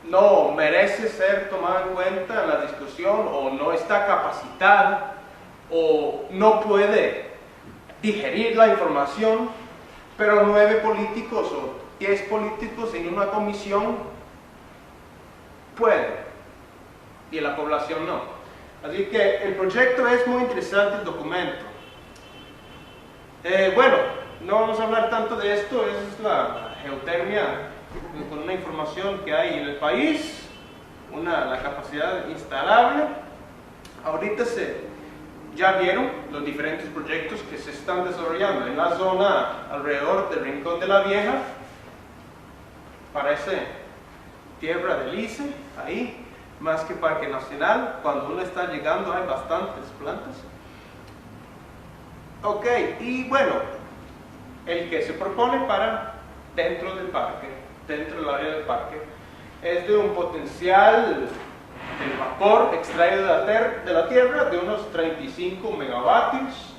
no merece ser tomada en cuenta en la discusión, o no está capacitada, o no puede digerir la información, pero 9 políticos o 10 políticos en una comisión pueden, y la población no. Así que el proyecto es muy interesante, el documento. Bueno, no vamos a hablar tanto de esto, es la geotermia con una información que hay en el país, la capacidad instalable. Ahorita ya vieron los diferentes proyectos que se están desarrollando en la zona alrededor del Rincón de la Vieja. Parece tierra de lice ahí, más que parque nacional. Cuando uno está llegando hay bastantes plantas. Ok, y bueno, el que se propone para dentro del parque, dentro del área del parque, es de un potencial de vapor extraído de la tierra de unos 35 megavatios,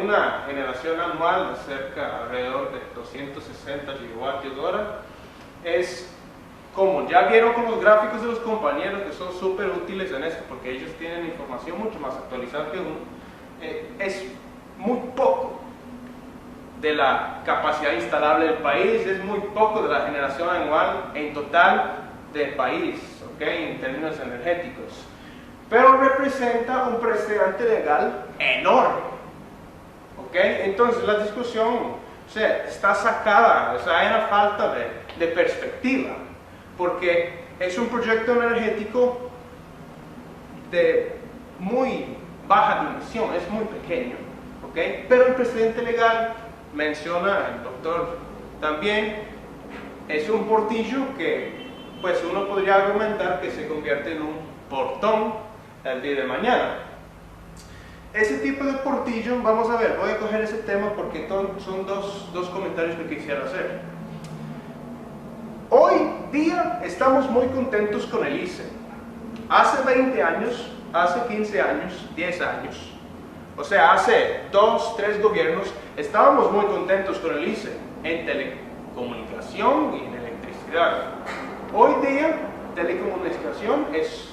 una generación anual de cerca alrededor de 260 gigavatios hora. Es, como ya vieron con los gráficos de los compañeros, que son súper útiles en esto porque ellos tienen información mucho más actualizada que uno, es muy poco de la capacidad instalable del país, es muy poco de la generación anual en total del país, ¿okay? En términos energéticos, pero representa un precedente legal enorme, ¿okay? Entonces la discusión, o sea, está sacada, o sea, hay una falta de perspectiva, porque es un proyecto energético de muy baja dimensión, es muy pequeño, ¿okay? Pero el precedente legal, menciona el doctor también, es un portillo que pues uno podría argumentar que se convierte en un portón el día de mañana. Ese tipo de portillo, vamos a ver, voy a coger ese tema porque son dos comentarios que quisiera hacer. Hoy día estamos muy contentos con el ICE. Hace 20 años, hace 15 años, 10 años, O sea, hace 2, 3 gobiernos estábamos muy contentos con el ICE en telecomunicación y en electricidad. Hoy día, telecomunicación es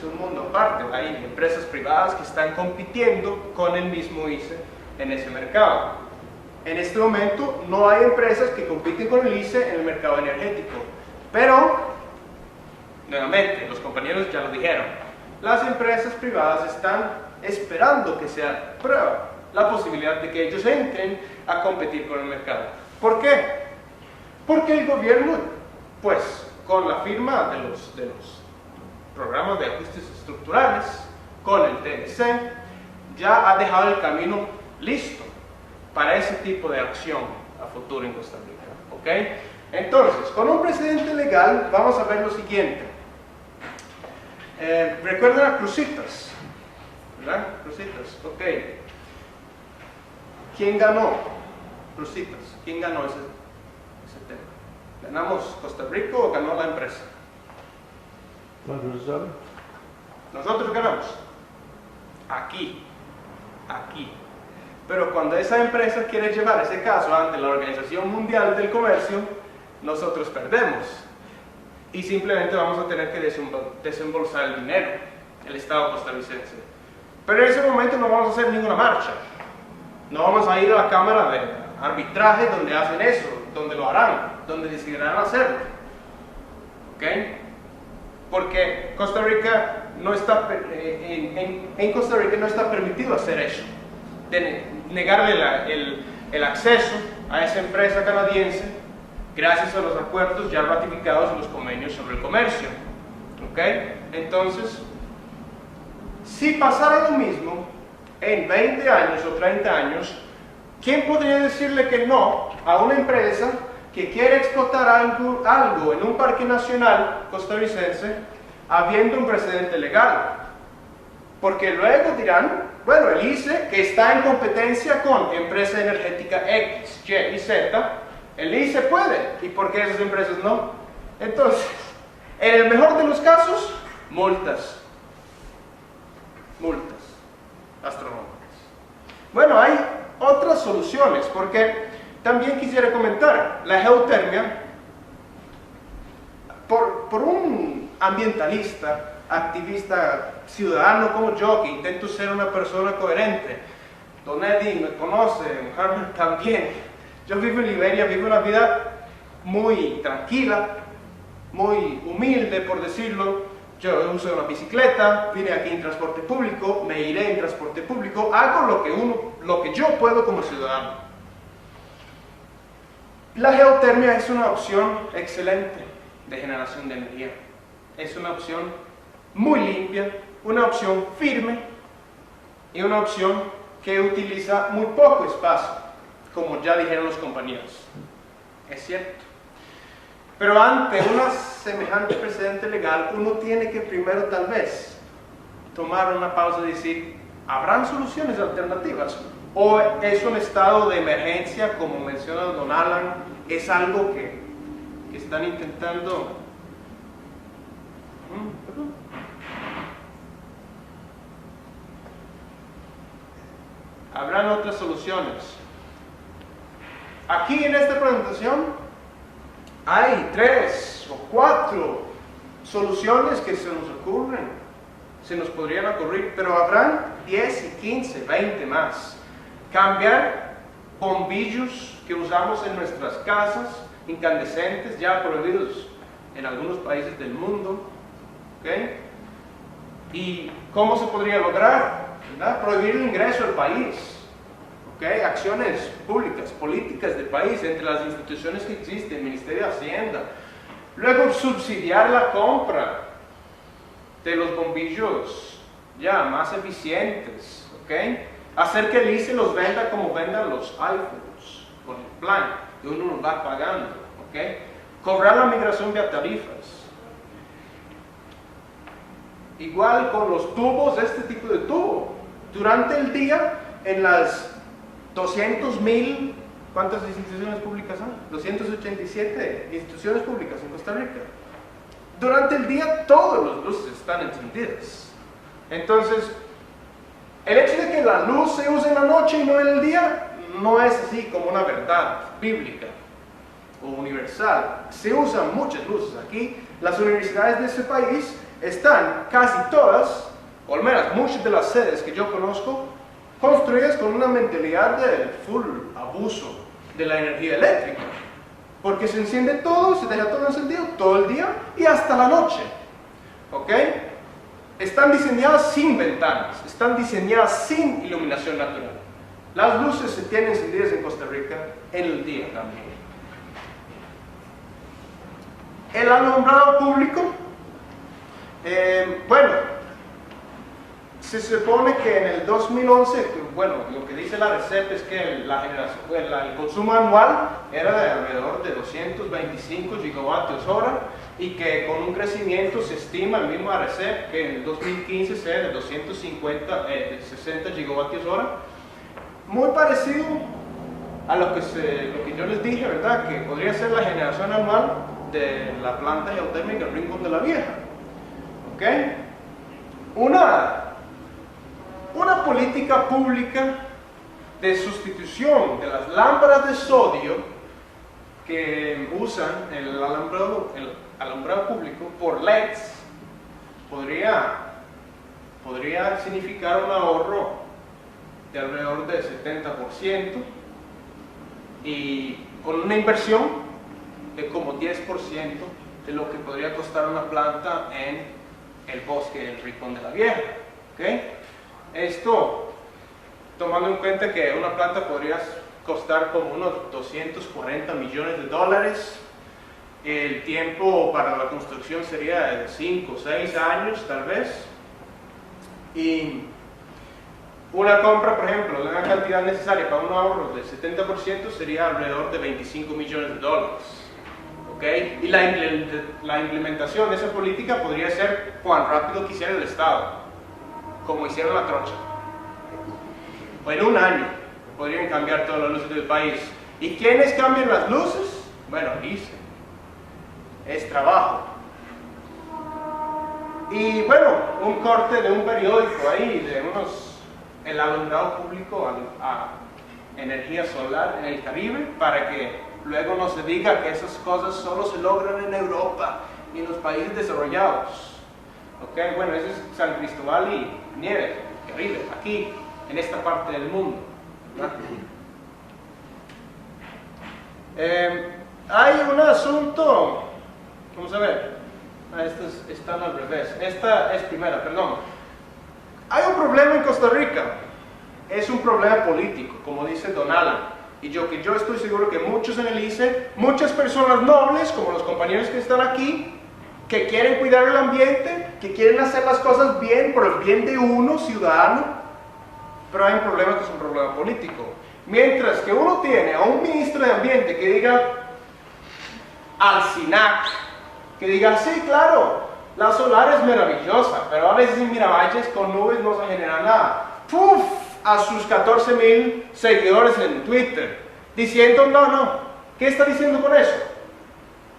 un mundo aparte. Hay empresas privadas que están compitiendo con el mismo ICE en ese mercado. En este momento no hay empresas que compiten con el ICE en el mercado energético. Pero, nuevamente, los compañeros ya lo dijeron, las empresas privadas están esperando que se apruebe la posibilidad de que ellos entren a competir con el mercado. ¿Por qué? Porque el gobierno, pues, con la firma de los programas de ajustes estructurales, con el TLC, ya ha dejado el camino listo para ese tipo de acción a futuro en Costa Rica. ¿Ok? Entonces, con un precedente legal, vamos a ver lo siguiente. Recuerden a Cruzitas, ¿verdad? Cruzitas, ok. ¿Quién ganó? Cruzitas, ¿quién ganó ese tema? ¿Ganamos Costa Rica o ganó la empresa? Nosotros ganamos. Aquí. Pero cuando esa empresa quiere llevar ese caso ante la Organización Mundial del Comercio, nosotros perdemos. Y simplemente vamos a tener que desembolsar el dinero, el Estado costarricense. Pero en ese momento no vamos a hacer ninguna marcha. No vamos a ir a la Cámara de Arbitraje donde hacen eso, donde lo harán, donde decidirán hacerlo. ¿Ok? Porque Costa Rica no está, en Costa Rica no está permitido hacer eso, de negarle el acceso a esa empresa canadiense gracias a los acuerdos ya ratificados en los convenios sobre el comercio. ¿Ok? Entonces, si pasara lo mismo en 20 años o 30 años, ¿quién podría decirle que no a una empresa que quiere explotar algo en un parque nacional costarricense habiendo un precedente legal? Porque luego dirán, bueno, el ICE, que está en competencia con empresa energética X, Y y Z, el ICE puede, ¿y por qué esas empresas no? Entonces, en el mejor de los casos, multas astronómicas. Bueno, hay otras soluciones, porque también quisiera comentar, la geotermia, por un ambientalista, activista, ciudadano como yo, que intento ser una persona coherente, Don Eddie me conoce, Harvard también, yo vivo en Liberia, vivo una vida muy tranquila, muy humilde por decirlo. Yo uso una bicicleta, vine aquí en transporte público, me iré en transporte público, hago lo que yo puedo como ciudadano. La geotermia es una opción excelente de generación de energía. Es una opción muy limpia, una opción firme y una opción que utiliza muy poco espacio, como ya dijeron los compañeros. Es cierto. Pero ante una semejante precedente legal, uno tiene que primero tal vez tomar una pausa y decir, ¿habrán soluciones alternativas? ¿O es un estado de emergencia, como menciona Don Alan, es algo que están intentando? ¿Habrán otras soluciones? Aquí en esta presentación hay 3 o 4 soluciones que se nos ocurren, se nos podrían ocurrir, pero habrán 10 y 15, 20 más. Cambiar bombillos que usamos en nuestras casas, incandescentes, ya prohibidos en algunos países del mundo. ¿Okay? ¿Y cómo se podría lograr? ¿Verdad? Prohibir el ingreso al país. ¿Okay? Acciones públicas, políticas del país, entre las instituciones que existen, Ministerio de Hacienda. Luego, subsidiar la compra de los bombillos ya más eficientes. ¿Okay? Hacer que el ICE los venda como vendan los iPhones, con el plan, que uno los va pagando. ¿Okay? Cobrar la migración vía tarifas. Igual con los tubos, este tipo de tubo. Durante el día, en las 200.000, ¿cuántas instituciones públicas son? 287 instituciones públicas en Costa Rica. Durante el día todas las luces están encendidas. Entonces, El hecho de que la luz se use en la noche y no en el día no es así como una verdad bíblica o universal. Se usan muchas luces. Aquí las universidades de este país están casi todas, o al menos muchas de las sedes que yo conozco, construidas con una mentalidad de full abuso de la energía eléctrica. Porque se enciende todo, se deja todo encendido todo el día y hasta la noche. ¿Ok? Están diseñadas sin ventanas, están diseñadas sin iluminación natural. Las luces se tienen encendidas en Costa Rica en el día también. El alumbrado público, bueno, se supone que en el 2011, bueno, lo que dice la RECEP es que el consumo anual era de alrededor de 225 gigavatios hora y que con un crecimiento se estima, el mismo RECEP, que en el 2015 sea de 60 gigavatios hora. Muy parecido a lo que yo les dije, ¿verdad? Que podría ser la generación anual de la planta geotérmica Rincón de la Vieja. ¿Ok? Una política pública de sustitución de las lámparas de sodio que usan el alumbrado público por LEDs podría significar un ahorro de alrededor del 70% y con una inversión de como 10% de lo que podría costar una planta en el bosque del Rincón de la Vieja. ¿Okay? Esto tomando en cuenta que una planta podría costar como unos 240 millones de dólares, el tiempo para la construcción sería de 5 o 6 años tal vez, y una compra, por ejemplo, de una cantidad necesaria para un ahorro del 70% sería alrededor de 25 millones de dólares. ¿Okay? Y la implementación de esa política podría ser cuán rápido quisiera el Estado, como hicieron la trocha. O en un año podrían cambiar todas las luces del país. ¿Y quiénes cambian las luces? Bueno, dice, es trabajo. Y bueno, un corte de un periódico ahí, de el alumbrado público a energía solar en el Caribe, para que luego no se diga que esas cosas solo se logran en Europa y en los países desarrollados. Okay, bueno, ese es San Cristóbal y Nieves, Caribe, aquí, en esta parte del mundo. Hay un asunto, vamos a ver, estos están al revés, esta es primera, perdón. Hay un problema en Costa Rica, es un problema político, como dice Don Alan, y yo estoy seguro que muchos en el ICE, muchas personas nobles, como los compañeros que están aquí, que quieren cuidar el ambiente, que quieren hacer las cosas bien, por el bien de uno, ciudadano, pero hay un problema que es un problema político. Mientras que uno tiene a un ministro de ambiente que diga al SINAC, que diga, sí, claro, la solar es maravillosa, pero a veces en Miravalles con nubes no se genera nada. ¡Puf! A sus 14,000 seguidores en Twitter, diciendo, no, ¿qué está diciendo con eso?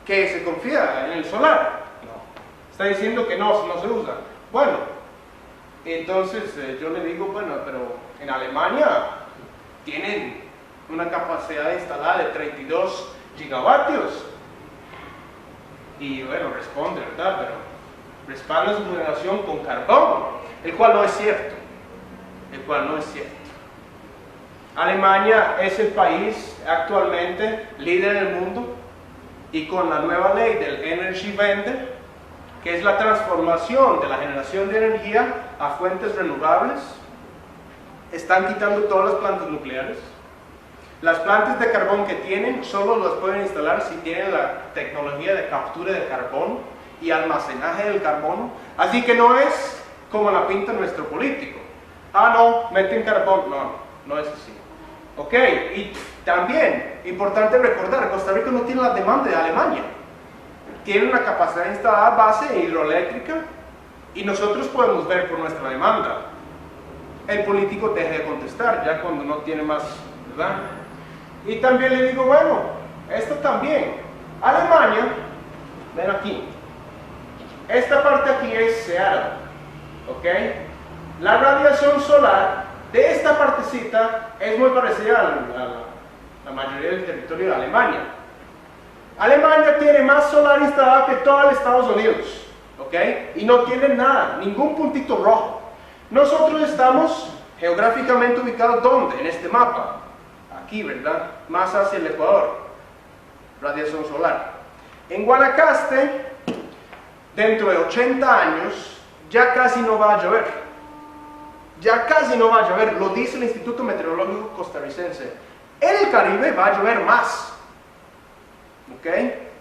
Que se confía en el solar. No, está diciendo que no se usa. Bueno, entonces yo le digo, bueno, pero en Alemania tienen una capacidad instalada de 32 gigavatios. Y bueno, responde, ¿verdad? Pero respalda su generación con carbón, el cual no es cierto. Alemania es el país actualmente líder en el mundo, y con la nueva ley del Energiewende, que es la transformación de la generación de energía a fuentes renovables, están quitando todas las plantas nucleares. Las plantas de carbón que tienen solo las pueden instalar si tienen la tecnología de captura de carbono y almacenaje del carbono. Así que no es como la pinta nuestro político. No, meten carbón. No es así. Ok, y también, importante recordar, Costa Rica no tiene la demanda de Alemania. Tiene una capacidad instalada base hidroeléctrica y nosotros podemos ver por nuestra demanda. El político deja de contestar ya cuando no tiene más, ¿verdad? Y también le digo, bueno, esto también. Alemania, ven aquí. Esta parte aquí es Seattle, ¿ok? La radiación solar de esta partecita es muy parecida a la mayoría del territorio de Alemania. Alemania tiene más solar instalado que todo el Estados Unidos, ¿ok? Y no tiene nada, ningún puntito rojo. Nosotros estamos geográficamente ubicados ¿dónde? En este mapa. Aquí, ¿verdad? Más hacia el Ecuador. Radiación solar. En Guanacaste, dentro de 80 años, ya casi no va a llover. Ya casi no va a llover, lo dice el Instituto Meteorológico Costarricense. En el Caribe va a llover más. ¿Ok?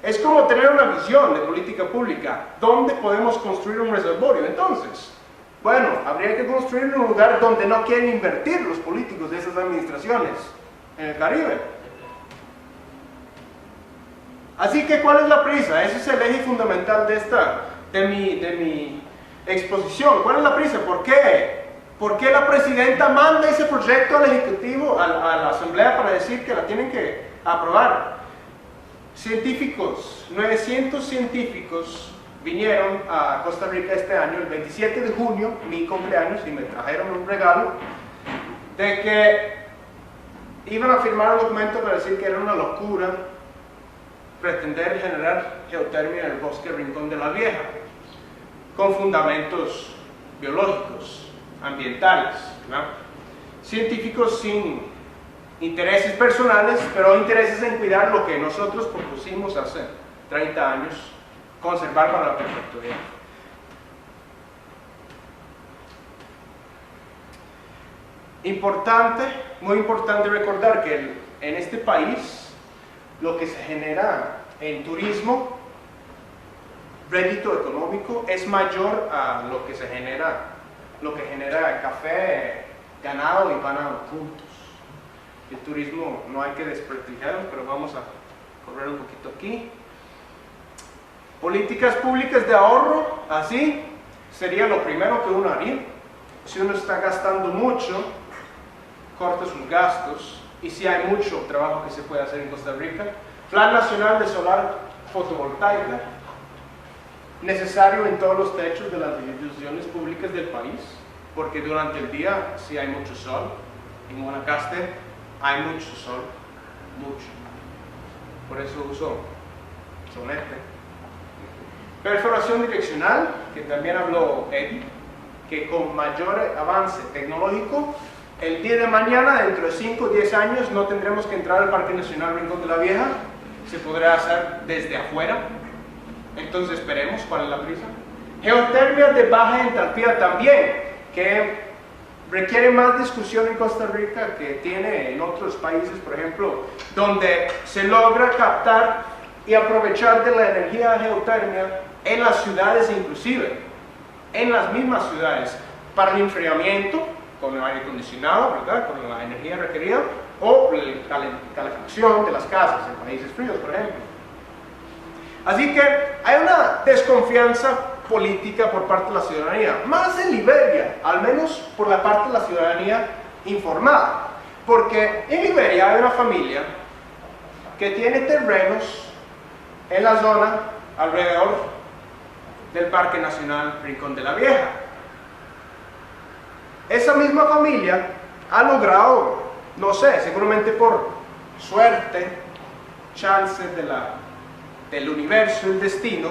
Es como tener una visión de política pública. ¿Dónde podemos construir un reservorio? Entonces, bueno, habría que construir en un lugar donde no quieren invertir los políticos de esas administraciones. En el Caribe. Así que, ¿cuál es la prisa? Ese es el eje fundamental de mi exposición. ¿Cuál es la prisa? ¿Por qué? ¿Por qué la presidenta manda ese proyecto al Ejecutivo, a la Asamblea, para decir que la tienen que aprobar? Científicos, 900 científicos vinieron a Costa Rica este año, el 27 de junio, mi cumpleaños, y me trajeron un regalo de que iban a firmar un documento para decir que era una locura pretender generar geotermia en el bosque Rincón de la Vieja, con fundamentos biológicos, ambientales, ¿no? Científicos sin intereses personales, pero intereses en cuidar lo que nosotros propusimos hace 30 años, conservar para la perpetuidad. Importante, muy importante recordar que en este país lo que se genera en turismo, rédito económico, es mayor a lo que genera café, ganado y ganado juntos. El turismo no hay que desprestigiarlo, pero vamos a correr un poquito aquí. Políticas públicas de ahorro, así sería lo primero que uno haría. Si uno está gastando mucho, corta sus gastos, y si hay mucho trabajo que se puede hacer en Costa Rica. Plan Nacional de Solar Fotovoltaica, necesario en todos los techos de las instituciones públicas del país, porque durante el día sí hay mucho sol. En Guanacaste hay mucho sol, mucho. Por eso uso sonete. Perforación direccional, que también habló Eddie, que con mayor avance tecnológico, el día de mañana, dentro de 5 o 10 años, no tendremos que entrar al Parque Nacional Rincón de la Vieja, se podrá hacer desde afuera. Entonces esperemos cuál es la prisa. Geotermia de baja entalpía también, que requiere más discusión en Costa Rica que tiene en otros países, por ejemplo, donde se logra captar y aprovechar de la energía geotermia en las ciudades, inclusive en las mismas ciudades, para el enfriamiento, con el aire acondicionado, ¿verdad?, con la energía requerida, o la calefacción de las casas en países fríos, por ejemplo. Así que hay una desconfianza política por parte de la ciudadanía, más en Liberia, al menos por la parte de la ciudadanía informada, porque en Liberia hay una familia que tiene terrenos en la zona alrededor del Parque Nacional Rincón de la Vieja. Esa misma familia ha logrado, no sé, seguramente por suerte, chances del universo, el destino,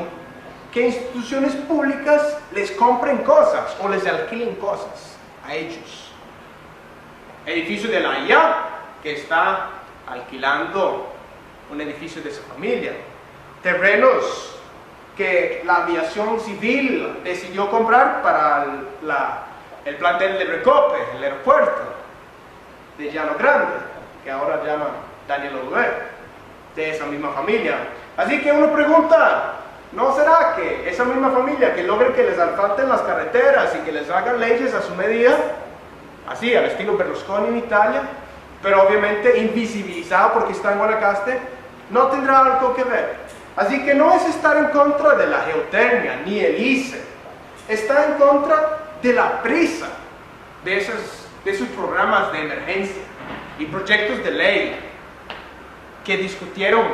que instituciones públicas les compren cosas o les alquilen cosas a ellos. Edificio de la IA, que está alquilando un edificio de esa familia. Terrenos que la aviación civil decidió comprar para el plantel de Recope, el aeropuerto de Llano Grande, que ahora llama Daniel Oduber, de esa misma familia. Así que uno pregunta, ¿no será que esa misma familia que logre que les asfalten las carreteras y que les hagan leyes a su medida, así al estilo Berlusconi en Italia, pero obviamente invisibilizado porque está en Guanacaste, no tendrá algo que ver? Así que no es estar en contra de la geotermia ni el ICE, está en contra de la prisa de esos programas de emergencia y proyectos de ley que discutieron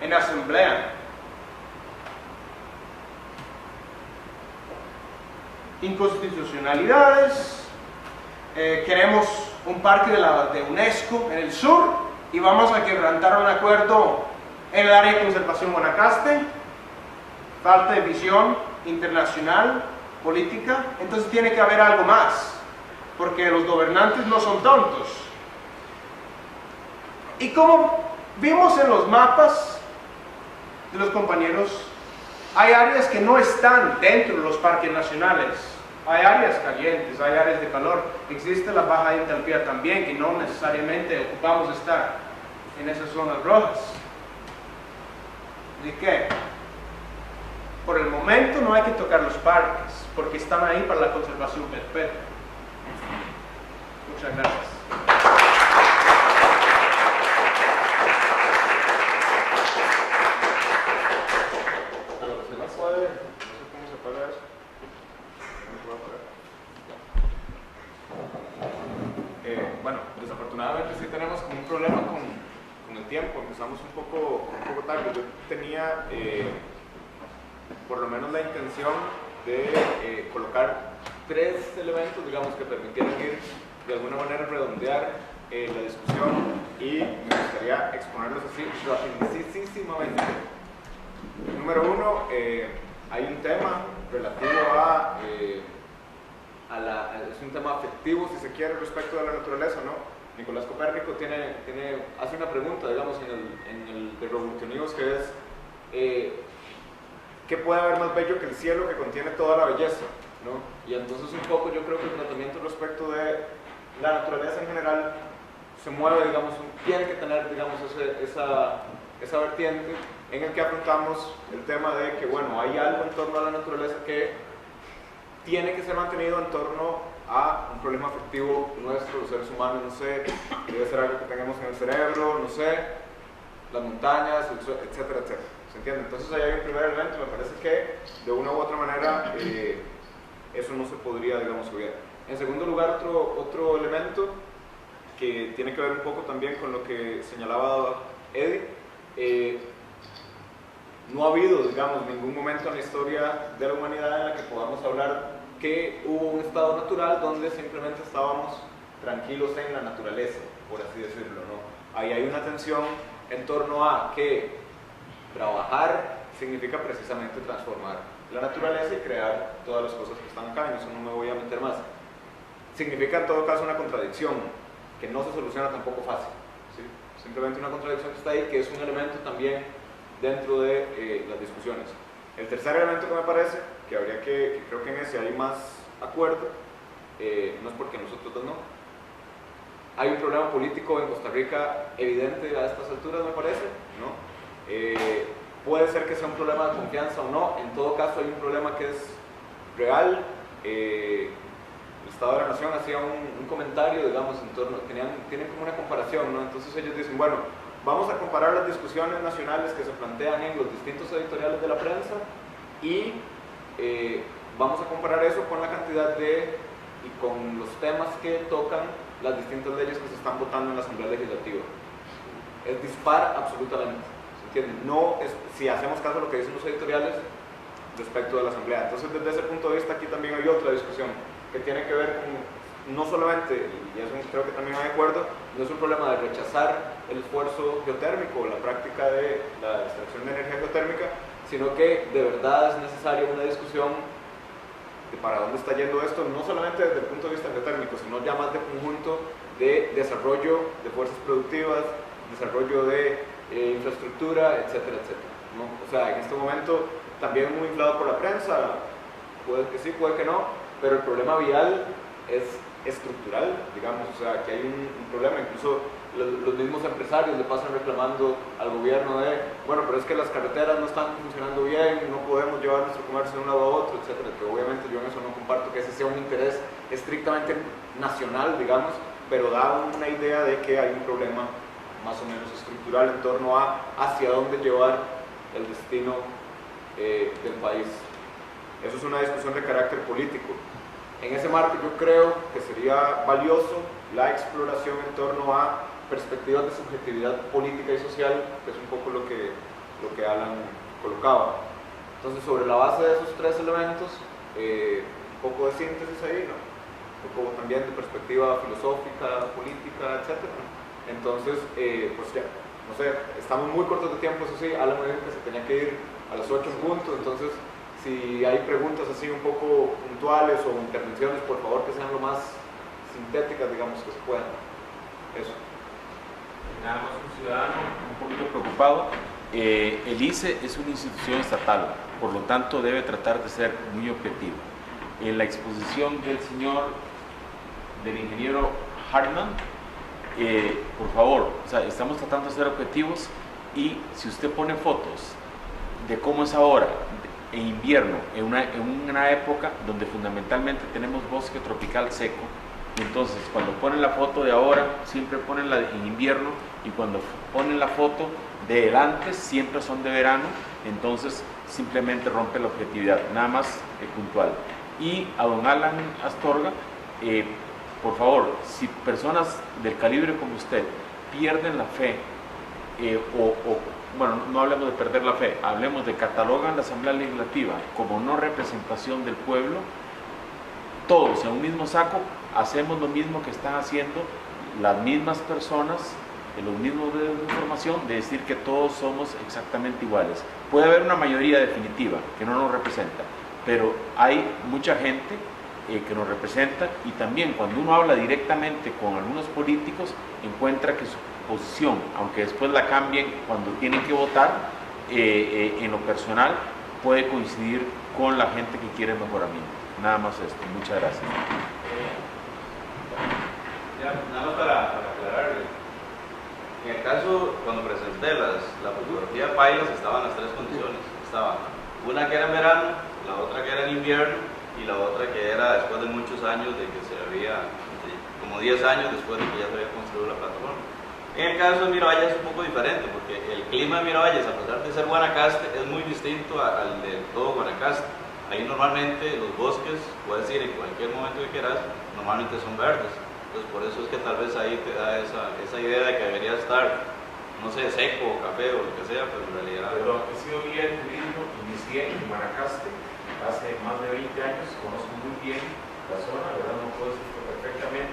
en la asamblea. inconstitucionalidades, queremos un parque de UNESCO en el sur y vamos a quebrantar un acuerdo en el área de conservación Guanacaste, falta de visión internacional, política, entonces tiene que haber algo más, porque los gobernantes no son tontos. Y como vimos en los mapas de los compañeros, hay áreas que no están dentro de los parques nacionales, hay áreas calientes, hay áreas de calor, existe la baja entalpía también, que no necesariamente ocupamos estar en esas zonas rojas. ¿De qué? Por el momento no hay que tocar los parques, porque están ahí para la conservación perpetua. Muchas gracias. Bueno, desafortunadamente sí tenemos como un problema con el tiempo, empezamos un poco tarde. Yo tenía por lo menos la intención de colocar 3 elementos, digamos, que permitieran ir de alguna manera redondear la discusión, y me gustaría exponerlos así rapidísimamente. Número 1, hay un tema relativo es un tema afectivo, si se quiere, respecto de la naturaleza, ¿no? Nicolás Copérnico hace una pregunta, digamos, en el de Revolutionibus, que es ¿qué puede haber más bello que el cielo que contiene toda la belleza? ¿No? Y entonces un poco yo creo que el tratamiento respecto de la naturaleza en general se mueve, digamos, tiene que tener, digamos, esa vertiente en el que afrontamos el tema de que, bueno, hay algo en torno a la naturaleza que tiene que ser mantenido en torno a un problema afectivo nuestro, los seres humanos, no sé, debe ser algo que tengamos en el cerebro, no sé, las montañas, etcétera, etcétera. ¿Se entiende? Entonces ahí hay un primer elemento, me parece que de una u otra manera eso no se podría, digamos, obviar. En segundo lugar, otro elemento que tiene que ver un poco también con lo que señalaba Eddie, no ha habido, digamos, ningún momento en la historia de la humanidad en la que podamos hablar que hubo un estado natural donde simplemente estábamos tranquilos en la naturaleza, por así decirlo, ¿no? Ahí hay una tensión en torno a que trabajar significa precisamente transformar la naturaleza y crear todas las cosas que están acá, en eso no me voy a meter más. Significa en todo caso una contradicción que no se soluciona tampoco fácil, ¿sí? Simplemente una contradicción que está ahí, que es un elemento también dentro de las discusiones. El tercer elemento que me parece, que habría que creo que en ese hay más acuerdo, no es porque nosotros dos no, hay un problema político en Costa Rica evidente a estas alturas, me parece, ¿no? Puede ser que sea un problema de confianza o no, en todo caso hay un problema que es real. El Estado de la Nación hacía un comentario, digamos, en torno, tienen como una comparación, ¿no? Entonces ellos dicen, bueno, vamos a comparar las discusiones nacionales que se plantean en los distintos editoriales de la prensa y vamos a comparar eso con la cantidad y con los temas que tocan las distintas leyes que se están votando en la Asamblea Legislativa. Es dispar absolutamente, ¿se entiende? No es, si hacemos caso a lo que dicen los editoriales respecto de la Asamblea. Entonces, desde ese punto de vista, aquí también hay otra discusión que tiene que ver con, no solamente, y eso creo que también hay acuerdo, no es un problema de rechazar el esfuerzo geotérmico, la práctica de la extracción de energía geotérmica, sino que de verdad es necesaria una discusión de para dónde está yendo esto, no solamente desde el punto de vista geotérmico, sino ya más de conjunto de desarrollo de fuerzas productivas, desarrollo de infraestructura, etcétera, etcétera, ¿no? O sea, en este momento también muy inflado por la prensa, puede que sí, puede que no, pero el problema vial es estructural, digamos, o sea, que hay un problema, incluso los mismos empresarios le pasan reclamando al gobierno de, bueno, pero es que las carreteras no están funcionando bien, no podemos llevar nuestro comercio de un lado a otro, etcétera, que obviamente yo en eso no comparto que ese sea un interés estrictamente nacional, digamos, pero da una idea de que hay un problema más o menos estructural en torno a hacia dónde llevar el destino del país. Eso es una discusión de carácter político. En ese marco yo creo que sería valioso la exploración en torno a perspectivas de subjetividad política y social, que es un poco lo que Alan colocaba. Entonces, sobre la base de esos tres elementos, poco de síntesis ahí, ¿no? Un poco también de perspectiva filosófica, política, etc. Entonces, pues ya, no sé, estamos muy cortos de tiempo, eso sí, Alan me dijo que se tenía que ir a las 8 en punto, entonces si hay preguntas así un poco puntuales o intervenciones, por favor que sean lo más sintéticas, digamos, que se puedan. Eso. Nada más un ciudadano un poquito preocupado. El ICE es una institución estatal, por lo tanto debe tratar de ser muy objetivo. En la exposición del ingeniero Hartman, por favor, o sea, estamos tratando de ser objetivos, y si usted pone fotos de cómo es ahora en invierno, en una época donde fundamentalmente tenemos bosque tropical seco, entonces cuando ponen la foto de ahora siempre ponen la en invierno, y cuando ponen la foto de antes siempre son de verano, entonces simplemente rompe la objetividad, nada más puntual. Y a don Alan Astorga, por favor, si personas del calibre como usted pierden la fe, bueno, no hablemos de perder la fe, hablemos de catalogan la Asamblea Legislativa como no representación del pueblo, todos en un mismo saco hacemos lo mismo que están haciendo las mismas personas, los mismos medios de información, de decir que todos somos exactamente iguales. Puede haber una mayoría definitiva que no nos representa, pero hay mucha gente que nos representa, y también cuando uno habla directamente con algunos políticos encuentra que su posición, aunque después la cambien cuando tienen que votar, en lo personal puede coincidir con la gente que quiere mejoramiento. Nada más esto. Muchas gracias. Ya, nada más para aclarar, en el caso, cuando presenté la fotografía de Pailas, estaban las tres condiciones. Estaba una que era en verano, la otra que era en invierno, y la otra que era después de muchos años de que se había, como 10 años después de que ya se había construido la plataforma. En el caso de Miravalle es un poco diferente, porque el clima de Miravalle, a pesar de ser Guanacaste, es muy distinto al de todo Guanacaste. Ahí normalmente los bosques, puedes ir en cualquier momento que quieras, normalmente son verdes. Entonces por eso es que tal vez ahí te da esa idea de que debería estar, no sé, seco o café o lo que sea, pero en realidad... Perdón, he sido guía de turismo, inicié en Guanacaste hace más de 20 años, conozco muy bien la zona, la verdad no puedo decirlo perfectamente,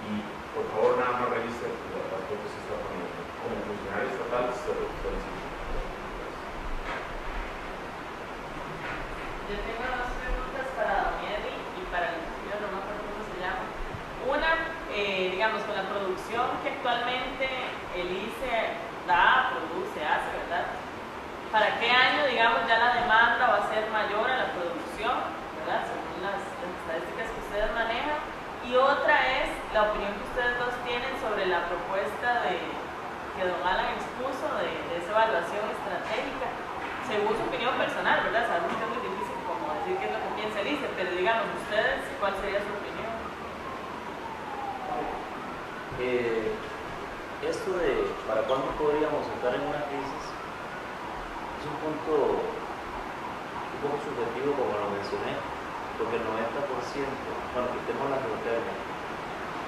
y por favor nada más revise las fotos que está poniendo. Como funcionario estatal se lo felicito. Yo tengo dos preguntas para don Eddie y para el señor, no me acuerdo cómo se llama. Una, digamos, con la producción que actualmente el ICE produce, hace, ¿verdad? ¿Para qué año, digamos, ya la demanda va a ser mayor a la producción, ¿verdad? Según las estadísticas que ustedes manejan. Y otra es la opinión que ustedes dos tienen sobre la propuesta que don Alan expuso de esa evaluación estratégica, según su opinión personal, ¿verdad? Sabemos que es muy difícil como decir qué es lo que piensa el ICE, pero digamos, ustedes, ¿cuál sería su opinión? Esto de para cuándo podríamos entrar en una crisis es un punto un poco subjetivo, como lo mencioné, porque el 90%, bueno, quitemos la geotérmica,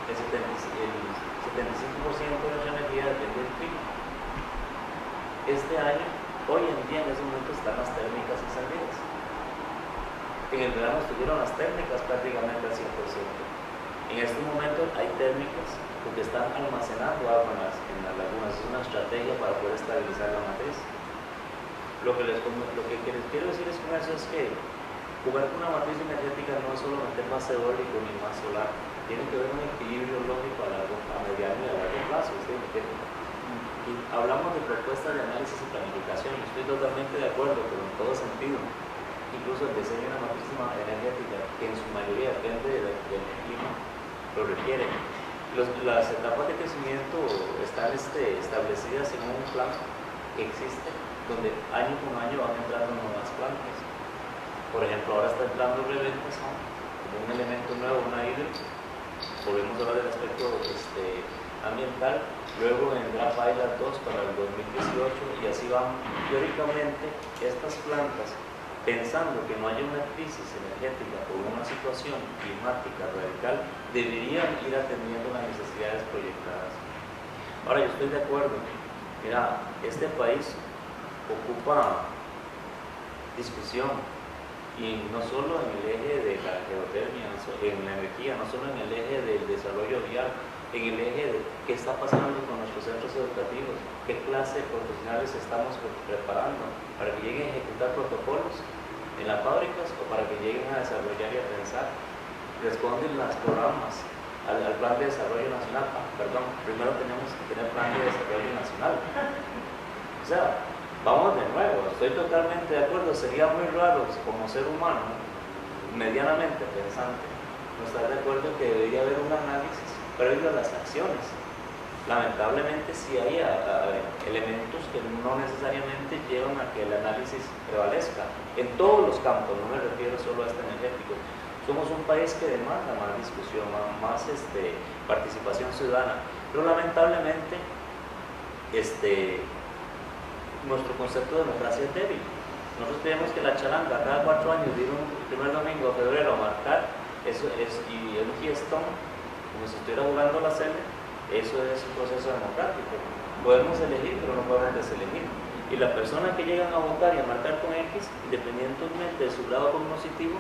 el 75% de la energía depende del clima. Este año, hoy en día, en ese momento están las térmicas encendidas. En el verano estuvieron las térmicas prácticamente al 100%. En este momento hay térmicas porque están almacenando agua en las lagunas. Es una estrategia para poder estabilizar la matriz. Lo que les quiero decir es con eso es que jugar con una matriz energética no es solo meter más eólico ni más solar. Tiene que haber un equilibrio lógico a mediano y a largo plazo. Y hablamos de propuestas de análisis y planificación. Estoy totalmente de acuerdo, pero en todo sentido. Incluso el diseño de una matriz energética, que en su mayoría depende del clima, lo requiere. Las etapas de crecimiento están establecidas en un plan que existe, donde año con año van entrando nuevas plantas. Por ejemplo, ahora está entrando el reventas como un elemento nuevo, una hidro. Volvemos a hablar del aspecto ambiental. Luego vendrá Pilot 2 para el 2018 y así van. Teóricamente, estas plantas, pensando que no haya una crisis energética o una situación climática radical, deberían ir atendiendo las necesidades proyectadas. Ahora, yo estoy de acuerdo. Mira, este país ocupa discusión y no solo en el eje de la geotermia, en la energía, no solo en el eje del desarrollo vial, en el eje de qué está pasando con nuestros centros educativos, qué clase de profesionales estamos preparando para que lleguen a ejecutar protocolos en las fábricas o para que lleguen a desarrollar y a pensar. Responden los programas al plan de desarrollo nacional. Primero tenemos que tener plan de desarrollo nacional. O sea, vamos de nuevo, estoy totalmente de acuerdo, sería muy raro como ser humano, medianamente pensante, no estar de acuerdo que debería haber un análisis previo a las acciones. Lamentablemente sí hay elementos que no necesariamente llevan a que el análisis prevalezca, en todos los campos, no me refiero solo a este energético. Somos un país que demanda más discusión, más participación ciudadana, pero lamentablemente nuestro concepto de democracia es débil. Nosotros creemos que la charanga cada 4 años, ir un primer domingo de febrero a marcar, eso es, y un fiestón, como si estuviera jugando la cena, eso es un proceso democrático. Podemos elegir, pero no podemos deselegir. Y la persona que llegan a votar y a marcar con X, independientemente de su grado cognitivo,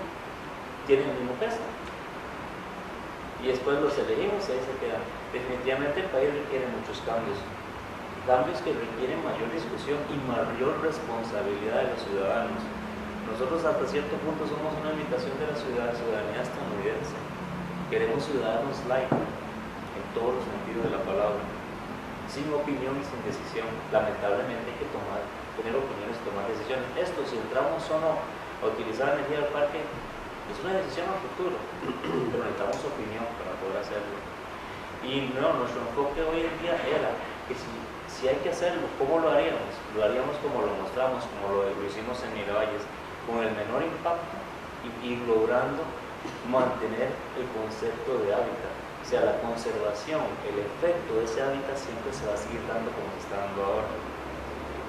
tiene el mismo peso. Y después los elegimos y ahí se quedan. Definitivamente el país requiere muchos cambios que requieren mayor discusión y mayor responsabilidad de los ciudadanos. Nosotros hasta cierto punto somos una invitación de la ciudadanía estadounidense. Queremos ciudadanos light, en todos los sentidos de la palabra, sin opinión y sin decisión. Lamentablemente hay que tener opiniones y tomar decisiones. Esto, si entramos o no a utilizar energía del parque, es una decisión a futuro, pero necesitamos opinión para poder hacerlo. Y no, nuestro enfoque hoy en día era que si hay que hacerlo, ¿cómo lo haríamos? Lo haríamos como lo mostramos, como lo hicimos en Miravalles, con el menor impacto y logrando mantener el concepto de hábitat. O sea, la conservación, el efecto de ese hábitat siempre se va a seguir dando como se está dando ahora.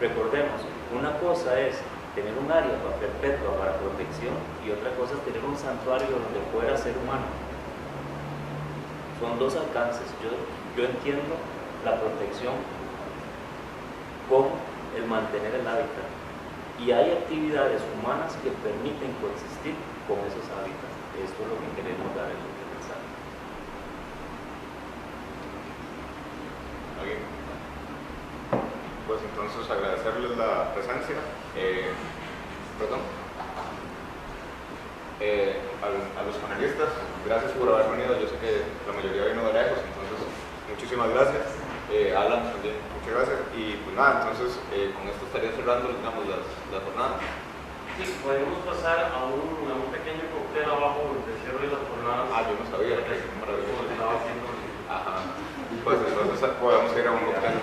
Recordemos, una cosa es tener un área perpetua para protección y otra cosa es tener un santuario donde pueda ser humano. Son dos alcances. Yo entiendo la protección como el mantener el hábitat. Y hay actividades humanas que permiten coexistir con esos hábitats. Esto es lo que queremos dar en el mensaje. ¿Alguien? Pues entonces agradecerles la presencia. A los panelistas, gracias por haber venido. Yo sé que la mayoría vino de lejos, entonces muchísimas gracias. Alan también, muchas gracias. Y pues nada, entonces con esto estaría cerrando, digamos, la jornada. Sí, podemos pasar a un pequeño cóctel abajo de cierre de las jornadas. Ah, yo no sabía, que maravilloso. Estaba haciendo. Ajá. Pues entonces podemos ir a un cóctel.